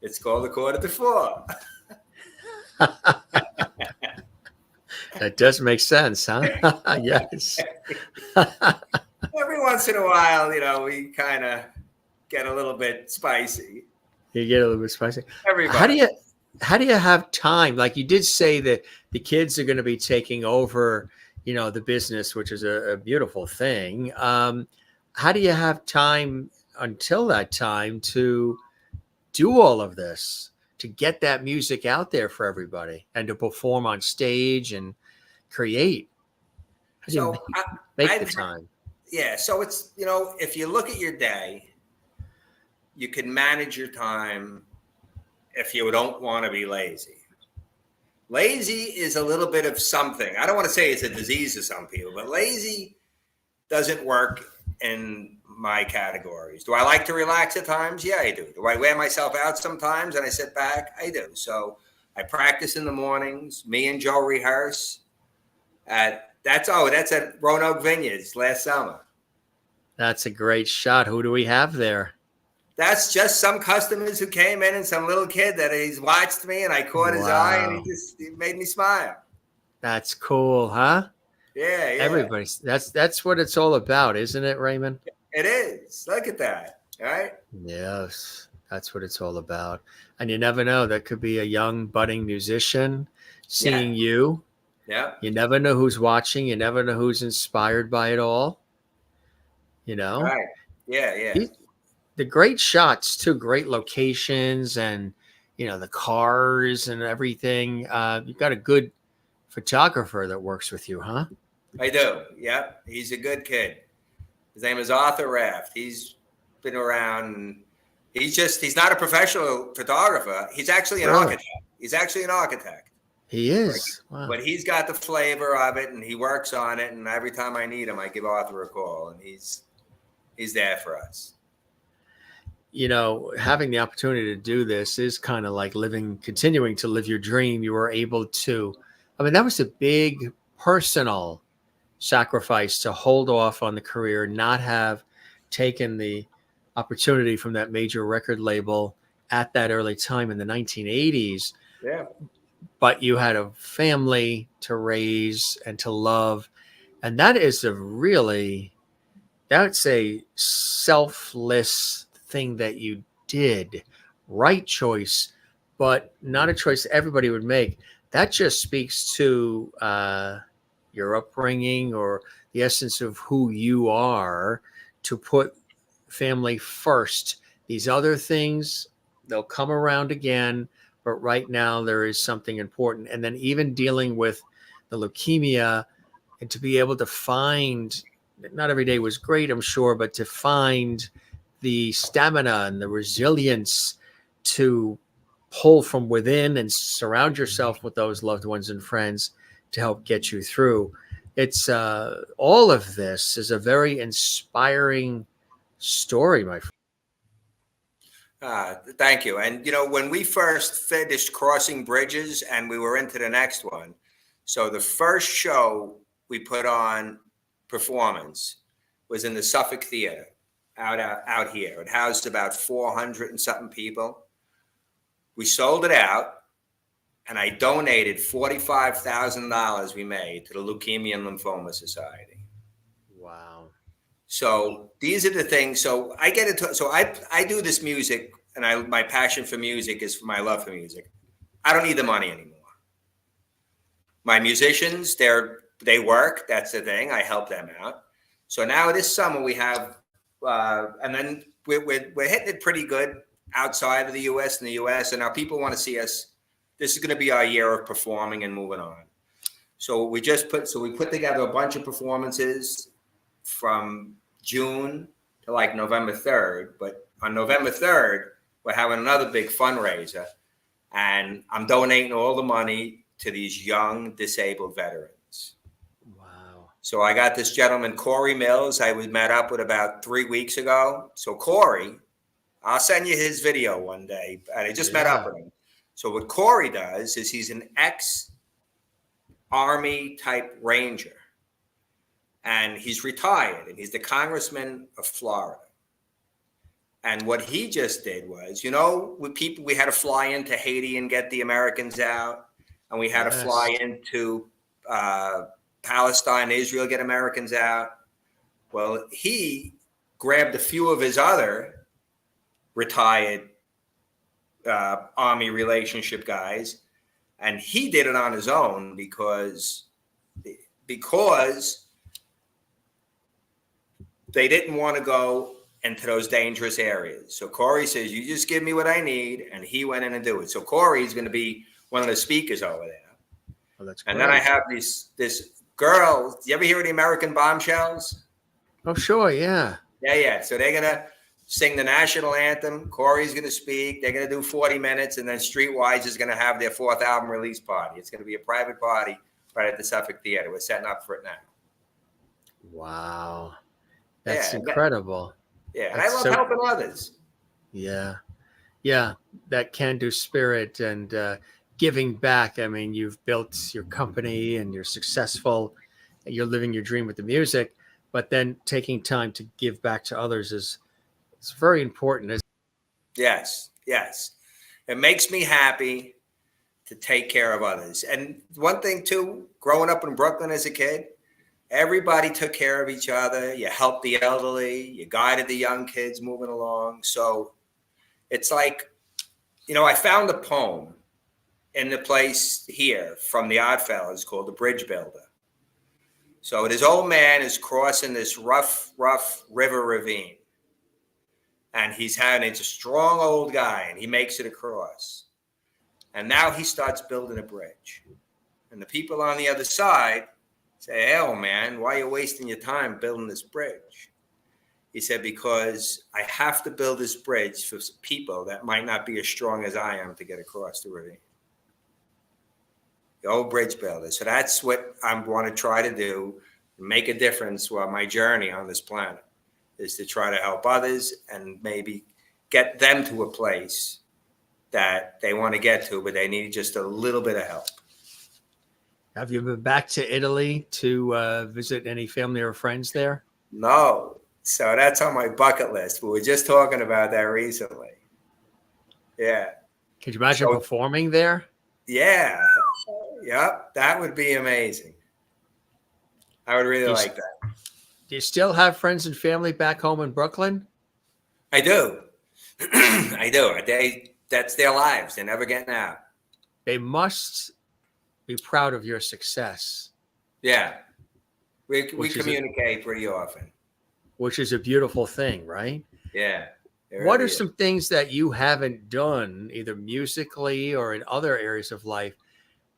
It's called 3:45. That does make sense, huh? Yes. Every once in a while, we kind of get a little bit spicy. You get a little bit spicy. Everybody. How do you have time? Like you did say that the kids are going to be taking over, the business, which is a beautiful thing. How do you have time until that time to do all of this, to get that music out there for everybody and to perform on stage and create? How do you make the time? Yeah. So it's, if you look at your day, you can manage your time if you don't want to be lazy. Lazy is a little bit of something. I don't want to say it's a disease to some people, but lazy doesn't work in my categories. Do I like to relax at times? Yeah, I do. Do I wear myself out sometimes and I sit back? I do. So I practice in the mornings. Me and Joe rehearse. That's at Roanoke Vineyards last summer. That's a great shot. Who do we have there? That's just some customers who came in and some little kid that he's watched me and I caught his eye and he made me smile. That's cool, huh? Yeah. Everybody's that's what it's all about, isn't it, Raymond? It is. Look at that. All right. Yes, that's what it's all about. And you never know. That could be a young budding musician seeing you. Yeah. You never know who's watching. You never know who's inspired by it all. Right. Yeah. The great shots too, great locations, and the cars and everything. You've got a good photographer that works with you, huh? I do. Yeah, he's a good kid. His name is Arthur Raft. He's been around. He's not a professional photographer. He's actually an architect. He is. Wow. But he's got the flavor of it, and he works on it. And every time I need him, I give Arthur a call, and he's there for us. Having the opportunity to do this is kind of like continuing to live your dream. You were able to, that was a big personal sacrifice to hold off on the career, not have taken the opportunity from that major record label at that early time in the 1980s. Yeah. But you had a family to raise and to love. And that is that's a selfless thing that you did. Right choice, but not a choice everybody would make. That just speaks to your upbringing or the essence of who you are, to put family first. These other things, they'll come around again, but right now there is something important. And then even dealing with the leukemia, and to be able to find, not every day was great, I'm sure, but to find the stamina and the resilience to pull from within and surround yourself with those loved ones and friends to help get you through. It's all of this is a very inspiring story, my friend. Thank you. And, when we first finished Crossing Bridges and we were into the next one, so the first show we put on performance was in the Suffolk Theater out here. It housed about 400 and something people. We sold it out. and I donated $45,000 we made to the Leukemia and Lymphoma Society. Wow. So these are the things. So I get into. So I do this music, and my passion for music is for my love for music. I don't need the money anymore. My musicians, they work. That's the thing. I help them out. So now this summer we have, and then we're hitting it pretty good outside of the U.S. and the U.S. And now people want to see us. This is going to be our year of performing and moving on. So we put together a bunch of performances from June to like November 3rd. But on November 3rd, we're having another big fundraiser, and I'm donating all the money to these young disabled veterans. Wow. So I got this gentleman, Corey Mills, I was met up with about 3 weeks ago. So Corey, I'll send you his video one day. I just met up with him. So what Corey does is he's an ex-Army type Ranger. And he's retired, and he's the congressman of Florida. And what he just did was, we had to fly into Haiti and get the Americans out. And we had to fly into Palestine, Israel, get Americans out. Well, he grabbed a few of his other retired Army relationship guys, and he did it on his own because they didn't want to go into those dangerous areas. So Corey says, you just give me what I need, and he went in and do it. So Corey's going to be one of the speakers over there. Oh, that's great. And then I have this girl. You ever hear of the American Bombshells? Oh, sure, yeah. Yeah. So they're going to sing the national anthem. Corey's going to speak. They're going to do 40 minutes, and then Streetwise is going to have their 4th album release party. It's going to be a private party right at the Suffolk Theater. We're setting up for it now. Wow. That's incredible. And I love helping others. Yeah. That can-do spirit and giving back. I mean, you've built your company and you're successful. You're living your dream with the music, but then taking time to give back to others is very important. Yes. It makes me happy to take care of others. And one thing too, growing up in Brooklyn as a kid, everybody took care of each other. You helped the elderly. You guided the young kids moving along. So it's like, I found a poem in the place here from the Oddfellows called The Bridge Builder. So this old man is crossing this rough river ravine. And it's a strong old guy, and he makes it across. And now he starts building a bridge. And the people on the other side say, hey, old man, why are you wasting your time building this bridge? He said, because I have to build this bridge for people that might not be as strong as I am to get across the ravine. The old bridge builder. So that's what I want to try to do, make a difference while my journey on this planet is to try to help others and maybe get them to a place that they want to get to, but they need just a little bit of help. Have you been back to Italy to visit any family or friends there? No. So that's on my bucket list. We were just talking about that recently. Yeah. Could you imagine performing there? Yeah. Yep. That would be amazing. I would really like that. Do you still have friends and family back home in Brooklyn? I do. I do. That's their lives. They're never getting out. They must be proud of your success. Yeah. We communicate pretty often. Which is a beautiful thing, right? Yeah. What are some things that you haven't done, either musically or in other areas of life,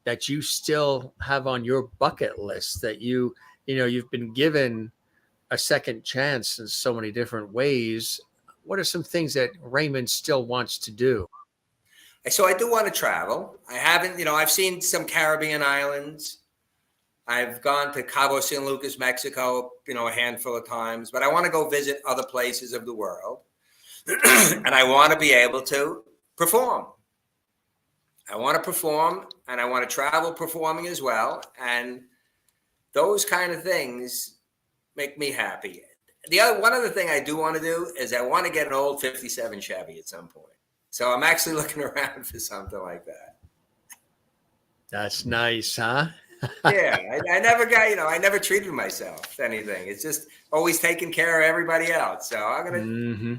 that you still have on your bucket list that you've been given a second chance in so many different ways? What are some things that Raymond still wants to do? So I do want to travel. I haven't, I've seen some Caribbean islands. I've gone to Cabo San Lucas, Mexico, a handful of times, but I want to go visit other places of the world. And I want to be able to perform. I want to perform, and I want to travel performing as well. And those kind of things make me happy. One other thing I do want to do is I want to get an old 57 Chevy at some point. So I'm actually looking around for something like that. That's nice, huh? Yeah, I never got, I never treated myself anything. It's just always taking care of everybody else. So I'm gonna Hmm.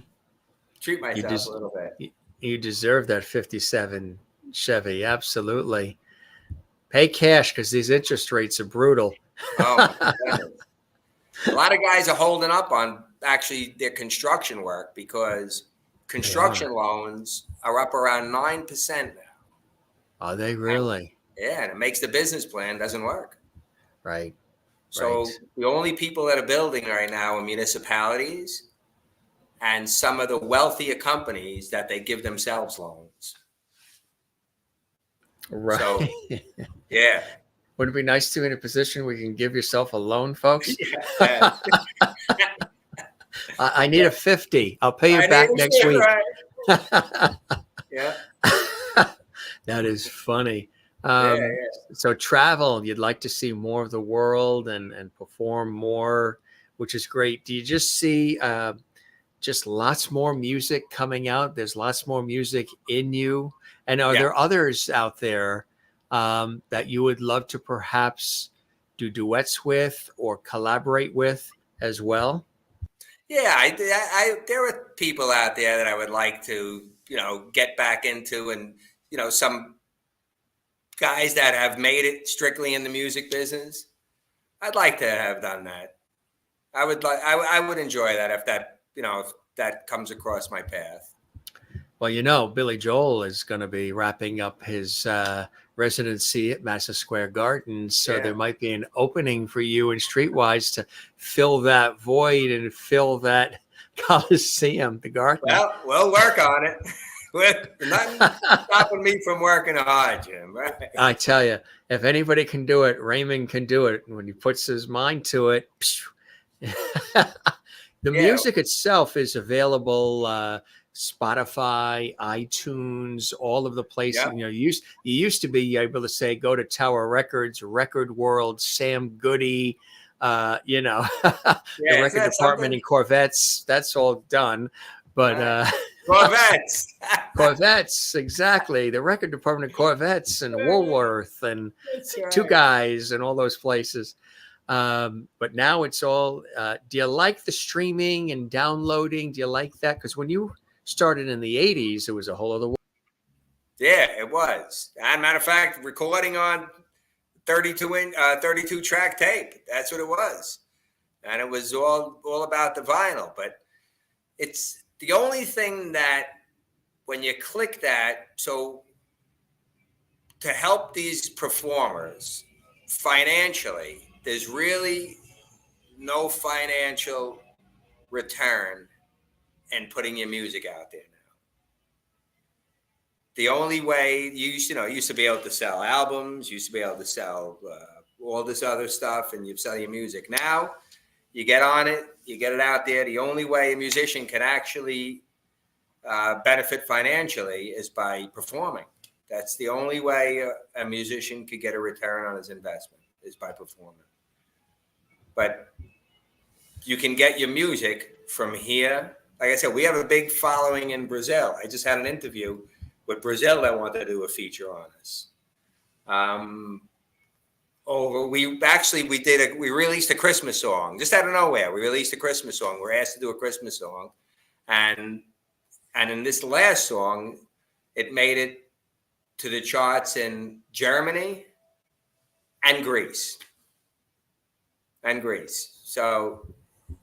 treat You myself a des- little bit. you deserve that 57 Chevy. Absolutely. Pay cash because these interest rates are brutal. Oh my goodness. A lot of guys are holding up on actually their construction work because They are. construction loans are up around 9% now. Are they And, really? yeah, and it makes the business plan doesn't work. Right. Right. So the only people that are building right now are municipalities and some of the wealthier companies that they give themselves loans. So Right. yeah. Would it be nice to be in a position where you can give yourself a loan, folks? Yeah. I need a 50. I'll pay you I back need to next see it week. right. Yeah. That is funny. Yeah. So travel, you'd like to see more of the world and perform more, which is great. Do you just see just lots more music coming out? There's lots more music in you. And are Yeah. there others out there that you would love to perhaps do duets with or collaborate with as well? Yeah, there are people out there that I would like to, get back into, and some guys that have made it strictly in the music business. I'd like to have done that. I would enjoy that if that comes across my path. Well, Billy Joel is going to be wrapping up his residency at Madison Square Garden. So Yeah. there might be an opening for you in Streetwise to fill that void and fill that Coliseum, the garden. Well, we'll work on it. Nothing stopping me from working hard, Jim. Right? I tell you, if anybody can do it, Raymond can do it. When he puts his mind to it, the Yeah. music itself is available. Spotify, iTunes, all of the places. Yeah. You used to be able to say, go to Tower Records, Record World, Sam Goody, the Yeah, record department in Corvettes. That's all done. But Corvettes. Corvettes, exactly. The record department in Corvettes and Woolworth and That's Two right. Guys and all those places. But now it's all, do you like the streaming and downloading? Do you like that? Because when you started in the 80s, it was a whole other world. Yeah, it was. As a matter of fact, recording on 32 track tape. That's what it was, and it was all about the vinyl. But it's the only thing that when you click that, so to help these performers financially, there's really no financial return in putting your music out there now. The only way you used to be able to sell albums, used to be able to sell all this other stuff, and you sell your music. Now you get on it, you get it out there. The only way a musician can actually benefit financially is by performing. That's the only way a musician could get a return on his investment, is by performing. But you can get your music from here. Like I said, we have a big following in Brazil. I just had an interview with Brazil that wanted to do a feature on us. We released a Christmas song just out of nowhere. We released a Christmas song. We're asked to do a Christmas song, and in this last song, it made it to the charts in Germany and Greece. So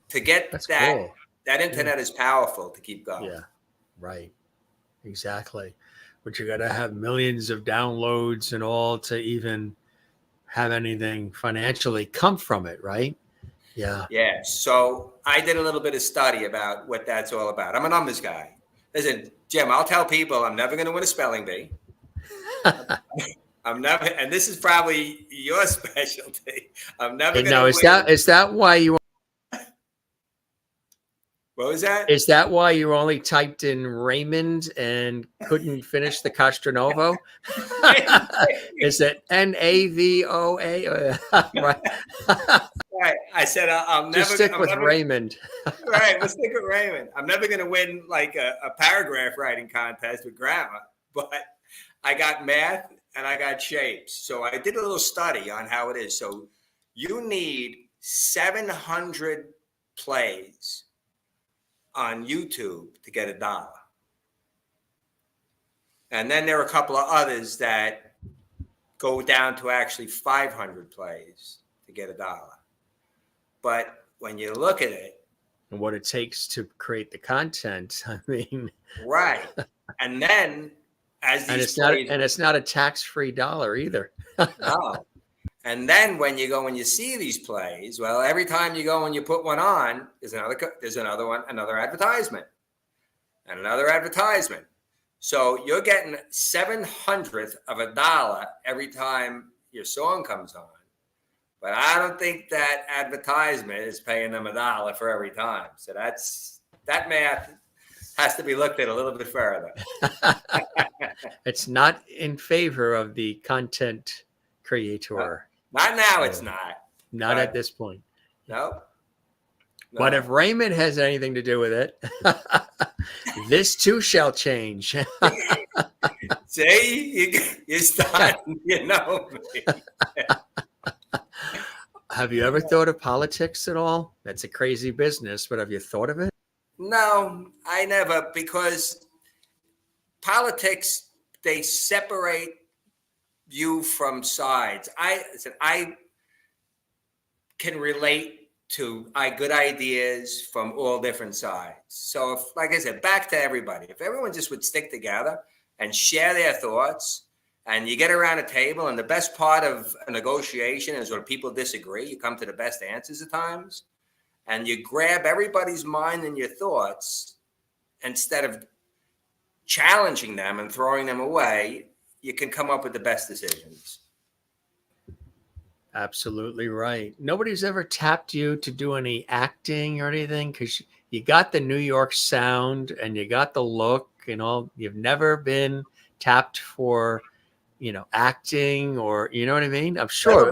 to get That's that, cool. that internet is powerful to keep going. Yeah, right. Exactly. But you got to have millions of downloads and all to even have anything financially come from it, right? Yeah. Yeah. So I did a little bit of study about what that's all about. I'm a numbers guy. Listen, Jim, I'll tell people I'm never going to win a spelling bee. I'm never, and this is probably your specialty. I'm never going to win. Is that why you? What was that? Is that why you only typed in Raymond and couldn't finish the Castronovo? Is it Navoa? Right. Right. I said I'll never Just stick with Raymond. Right. We'll stick with Raymond. I'm never going to win like a paragraph writing contest with grammar, but I got math and I got shapes. So I did a little study on how it is. So you need 700 plays on YouTube to get $1. And then there are a couple of others that go down to actually 500 plays to get $1. But when you look at it, and what it takes to create the content, I mean, right. And then as these it's not a tax-free dollar either. No. And then when you go and you see these plays, well, every time you go and you put one on, there's another one, another advertisement, and another advertisement. So you're getting 7/100th of $1 every time your song comes on. But I don't think that advertisement is paying them $1 for every time. So that math has to be looked at a little bit further. It's not in favor of the content creator. Not now, it's not. Not at this point. No. But if Raymond has anything to do with it, this too shall change. See, you're starting, you know me. Have you ever thought of politics at all? That's a crazy business, but have you thought of it? No, I never, because politics, they separate you from sides. I can relate to good ideas from all different sides. So if, like I said, back to everybody, if everyone just would stick together and share their thoughts, and you get around a table, and the best part of a negotiation is when people disagree, you come to the best answers at times, and you grab everybody's mind and your thoughts instead of challenging them and throwing them away, you can come up with the best decisions. Absolutely right. Nobody's ever tapped you to do any acting or anything, because you got the New York sound and you got the look and all. You've never been tapped for, acting, or you know what I mean? I'm sure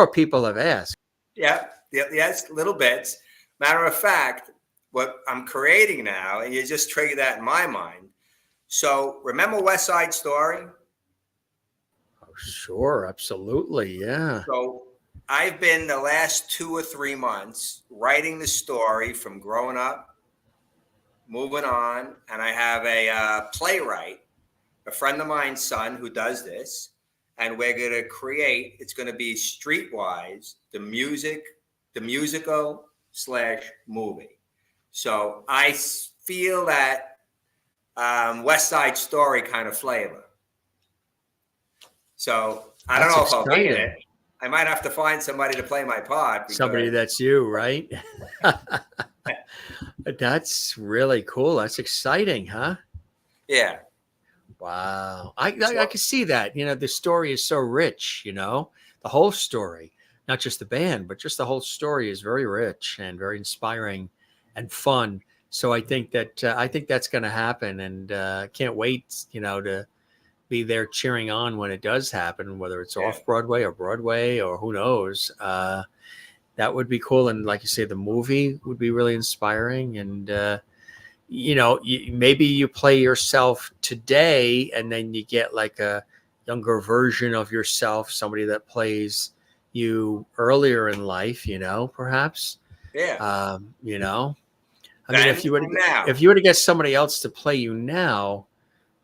people have asked. Yeah, yes, little bits. Matter of fact, what I'm creating now, and you just triggered that in my mind. So remember West Side Story? Oh, sure, absolutely, yeah. So I've been the last 2 or 3 months writing the story from growing up, moving on, and I have a playwright, a friend of mine's son, who does this, and we're going to create. It's going to be Streetwise, the musical/movie. So I feel that West Side Story kind of flavor. So I don't know if I'll be in it. I might have to find somebody to play my part. Somebody that's you, right? That's really cool. That's exciting, huh? Yeah. Wow. I can see that. The story is so rich, the whole story, not just the band, but just the whole story is very rich and very inspiring and fun. So I think that's going to happen, and can't wait, to be there cheering on when it does happen, whether it's off Broadway or Broadway or who knows. That would be cool. And like you say, the movie would be really inspiring. And, maybe you play yourself today and then you get like a younger version of yourself, somebody that plays you earlier in life, perhaps. Yeah. I mean, if you were to get somebody else to play you now,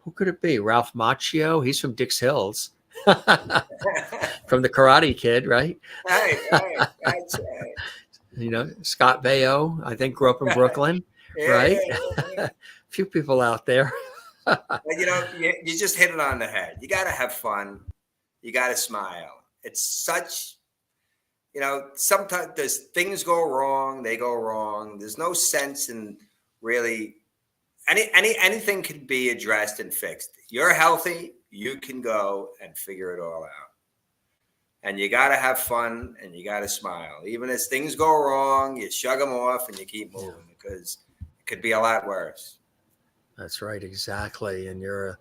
who could it be? Ralph Macchio? He's from Dix Hills. From the Karate Kid, right? Right. That's right. Scott Baio, I think, grew up in Brooklyn, right? Yeah. A few people out there. But, you just hit it on the head. You got to have fun. You got to smile. It's such, sometimes things go wrong. They go wrong. There's no sense in really anything can be addressed and fixed. You're healthy. You can go and figure it all out. And you got to have fun and you got to smile. Even as things go wrong, you shrug them off and you keep moving, because it could be a lot worse. That's right. Exactly. And you're a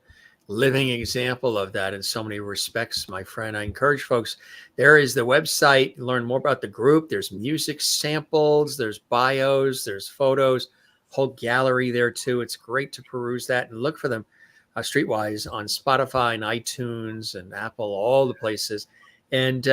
living example of that in so many respects, my friend. I encourage folks, there is the website, learn more about the group. There's music samples, there's bios, there's photos, whole gallery there too. It's great to peruse that and look for them. Streetwise on Spotify and iTunes and Apple, all the places. And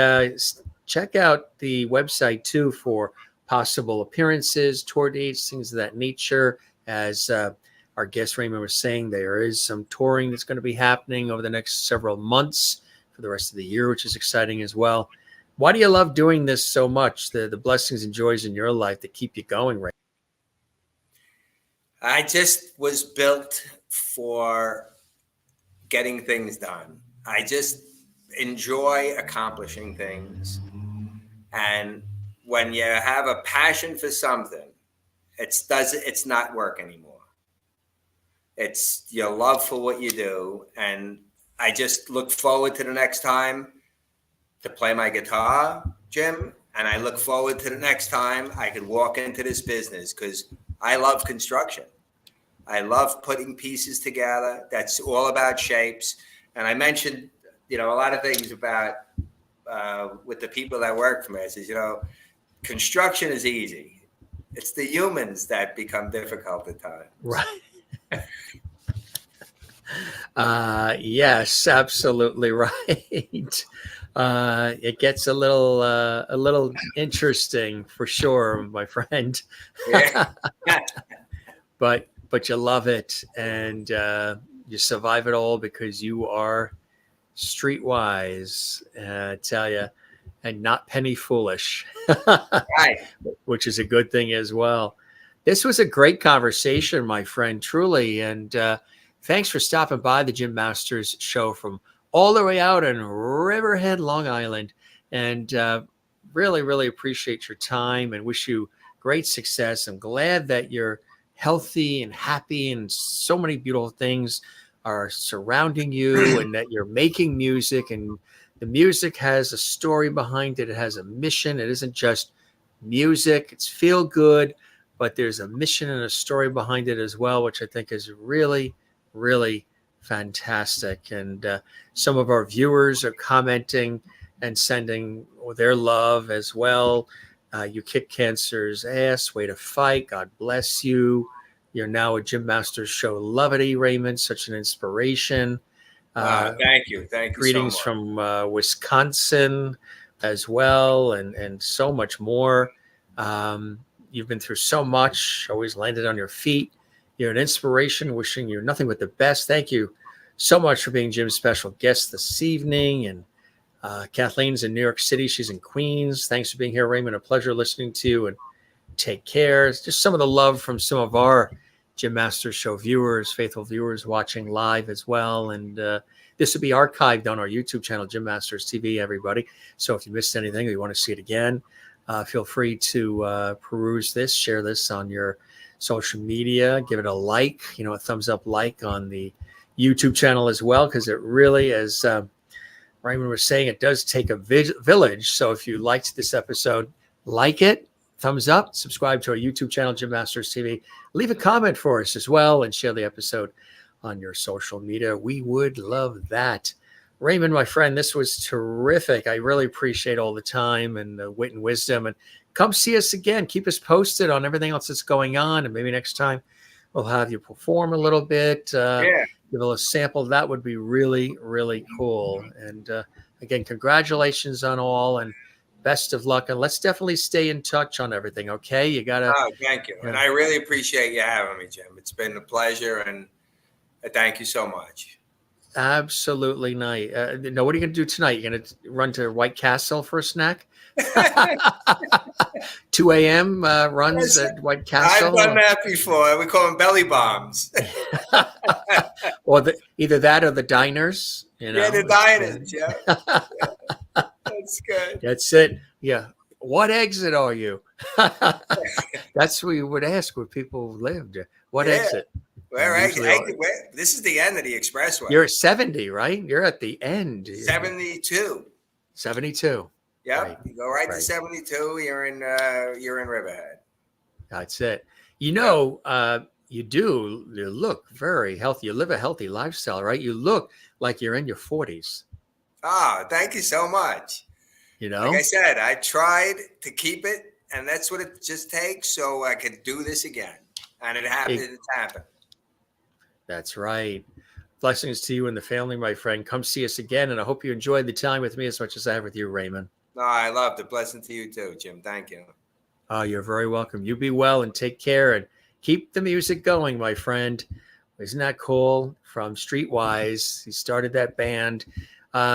check out the website too for possible appearances, tour dates, things of that nature. As our guest Raymond was saying, there is some touring that's going to be happening over the next several months for the rest of the year, which is exciting as well. Why do you love doing this so much? The blessings and joys in your life that keep you going, Raymond? I just was built for getting things done. I just enjoy accomplishing things. And when you have a passion for something, it's not work anymore. It's your love for what you do. And I just look forward to the next time to play my guitar, Jim. And I look forward to the next time I could walk into this business, because I love construction. I love putting pieces together. That's all about shapes. And I mentioned, a lot of things about with the people that work for me. I says, construction is easy. It's the humans that become difficult at times. Right. Yes, absolutely right. It gets a little interesting for sure, my friend. Yeah. But you love it, and you survive it all because you are streetwise, I tell you, and not penny foolish, Right. which is a good thing as well. This was a great conversation, my friend, truly. And thanks for stopping by the Jim Masters show from all the way out in Riverhead, Long Island. And really, really appreciate your time and wish you great success. I'm glad that you're healthy and happy, and so many beautiful things are surrounding you, and that you're making music, and the music has a story behind it. It has a mission. It isn't just music. It's feel good, but there's a mission and a story behind it as well, which I think is really, really fantastic. And some of our viewers are commenting and sending their love as well. You kick cancer's ass. Way to fight. God bless you. You're now a Jim Masters show levity, Raymond. Such an inspiration. Thank you. Thank you. Greetings so from Wisconsin as well, and so much more. You've been through so much, always landed on your feet. You're an inspiration. Wishing you nothing but the best. Thank you so much for being Jim's special guest this evening. And Kathleen's in New York City. She's in Queens. Thanks for being here, Raymond. A pleasure listening to you, and take care. It's just some of the love from some of our Jim Masters show viewers, faithful viewers watching live as well. And this will be archived on our YouTube channel, Jim Masters TV, everybody. So if you missed anything or you want to see it again, feel free to peruse this, share this on your social media, give it a like, a thumbs up like on the YouTube channel as well, because it really, as Raymond was saying, it does take a village. So if you liked this episode, like it, thumbs up, subscribe to our YouTube channel, Jim Masters TV. Leave a comment for us as well, and share the episode on your social media. We would love that. Raymond, my friend, this was terrific. I really appreciate all the time and the wit and wisdom. And come see us again. Keep us posted on everything else that's going on. And maybe next time we'll have you perform a little bit. Give a little sample. That would be really, really cool. And again, congratulations on all, and best of luck. And let's definitely stay in touch on everything. Okay. You got to. Oh, thank you. And I really appreciate you having me, Jim. It's been a pleasure. And thank you so much. Absolutely nice. No, what are you going to do tonight? You're going to run to White Castle for a snack? 2 a.m. Runs at White Castle? I've done that before. We call them belly bombs. Or either that or the diners. Yeah, the diners. Yeah. That's good. That's it. Yeah. What exit are you? That's what you would ask where people lived. What exit? This is the end of the expressway. You're at 70, right? You're at the end. 72. 72. Yep. Right. You go right to 72. You're in Riverhead. That's it. You look very healthy. You live a healthy lifestyle, right? You look like you're in your 40s. Oh, thank you so much. Like I said, I tried to keep it, and that's what it just takes so I could do this again. And it happened. It's happened. That's right. Blessings to you and the family, my friend. Come see us again, and I hope you enjoyed the time with me as much as I have with you, Raymond. No, I loved it. Blessing to you too, Jim. Thank you. You're very welcome. You be well and take care and keep the music going, my friend. Isn't that cool? From Streetwise, he started that band.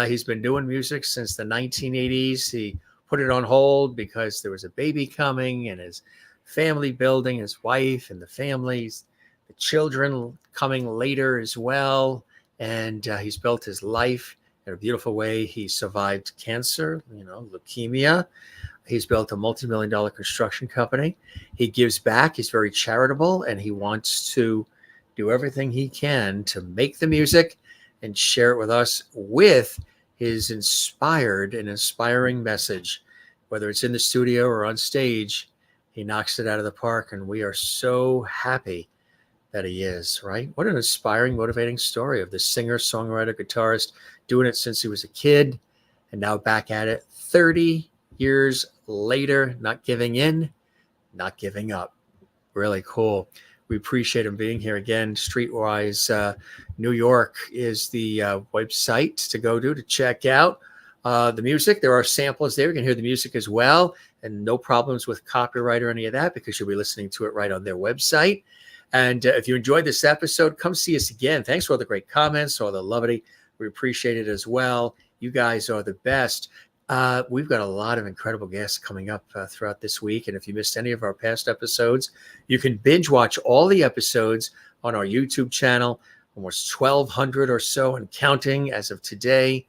He's been doing music since the 1980s. He put it on hold because there was a baby coming and his family building, his wife and the families, the children coming later as well. And he's built his life in a beautiful way. He survived cancer, leukemia. He's built a multimillion-dollar construction company. He gives back. He's very charitable, and he wants to do everything he can to make the music and share it with us with his inspiring message. Whether it's in the studio or on stage, he knocks it out of the park, and we are so happy that he is, right? What an inspiring, motivating story of this singer, songwriter, guitarist, doing it since he was a kid, and now back at it 30 years later, not giving in, not giving up. Really cool. We appreciate him being here again. Streetwise New York is the website to go to check out the music. There are samples there. You can hear the music as well, and no problems with copyright or any of that because you'll be listening to it right on their website. And if you enjoyed this episode, come see us again. Thanks for all the great comments, all the levity. We appreciate it as well. You guys are the best. We've got a lot of incredible guests coming up throughout this week. And if you missed any of our past episodes, you can binge watch all the episodes on our YouTube channel, almost 1,200 or so and counting as of today.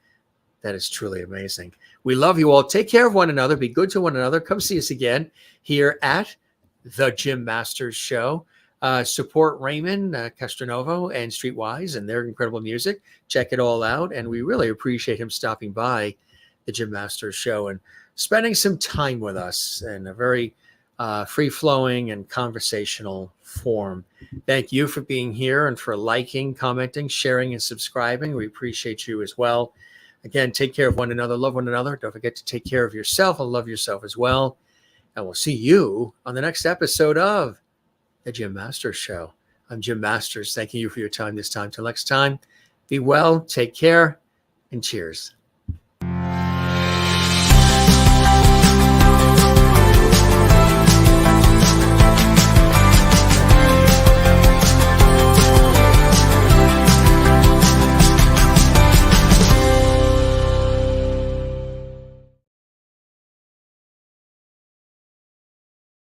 That is truly amazing. We love you all. Take care of one another. Be good to one another. Come see us again here at The Jim Masters Show. Support Raymond Castronovo and Streetwise and their incredible music. Check it all out. And we really appreciate him stopping by the Jim Masters Show and spending some time with us in a very free-flowing and conversational form. Thank you for being here and for liking, commenting, sharing, and subscribing. We appreciate you as well. Again, take care of one another, love one another. Don't forget to take care of yourself and love yourself as well. And we'll see you on the next episode of The Jim Masters Show. I'm Jim Masters. Thanking you for your time this time. Till next time, be well, take care, and cheers.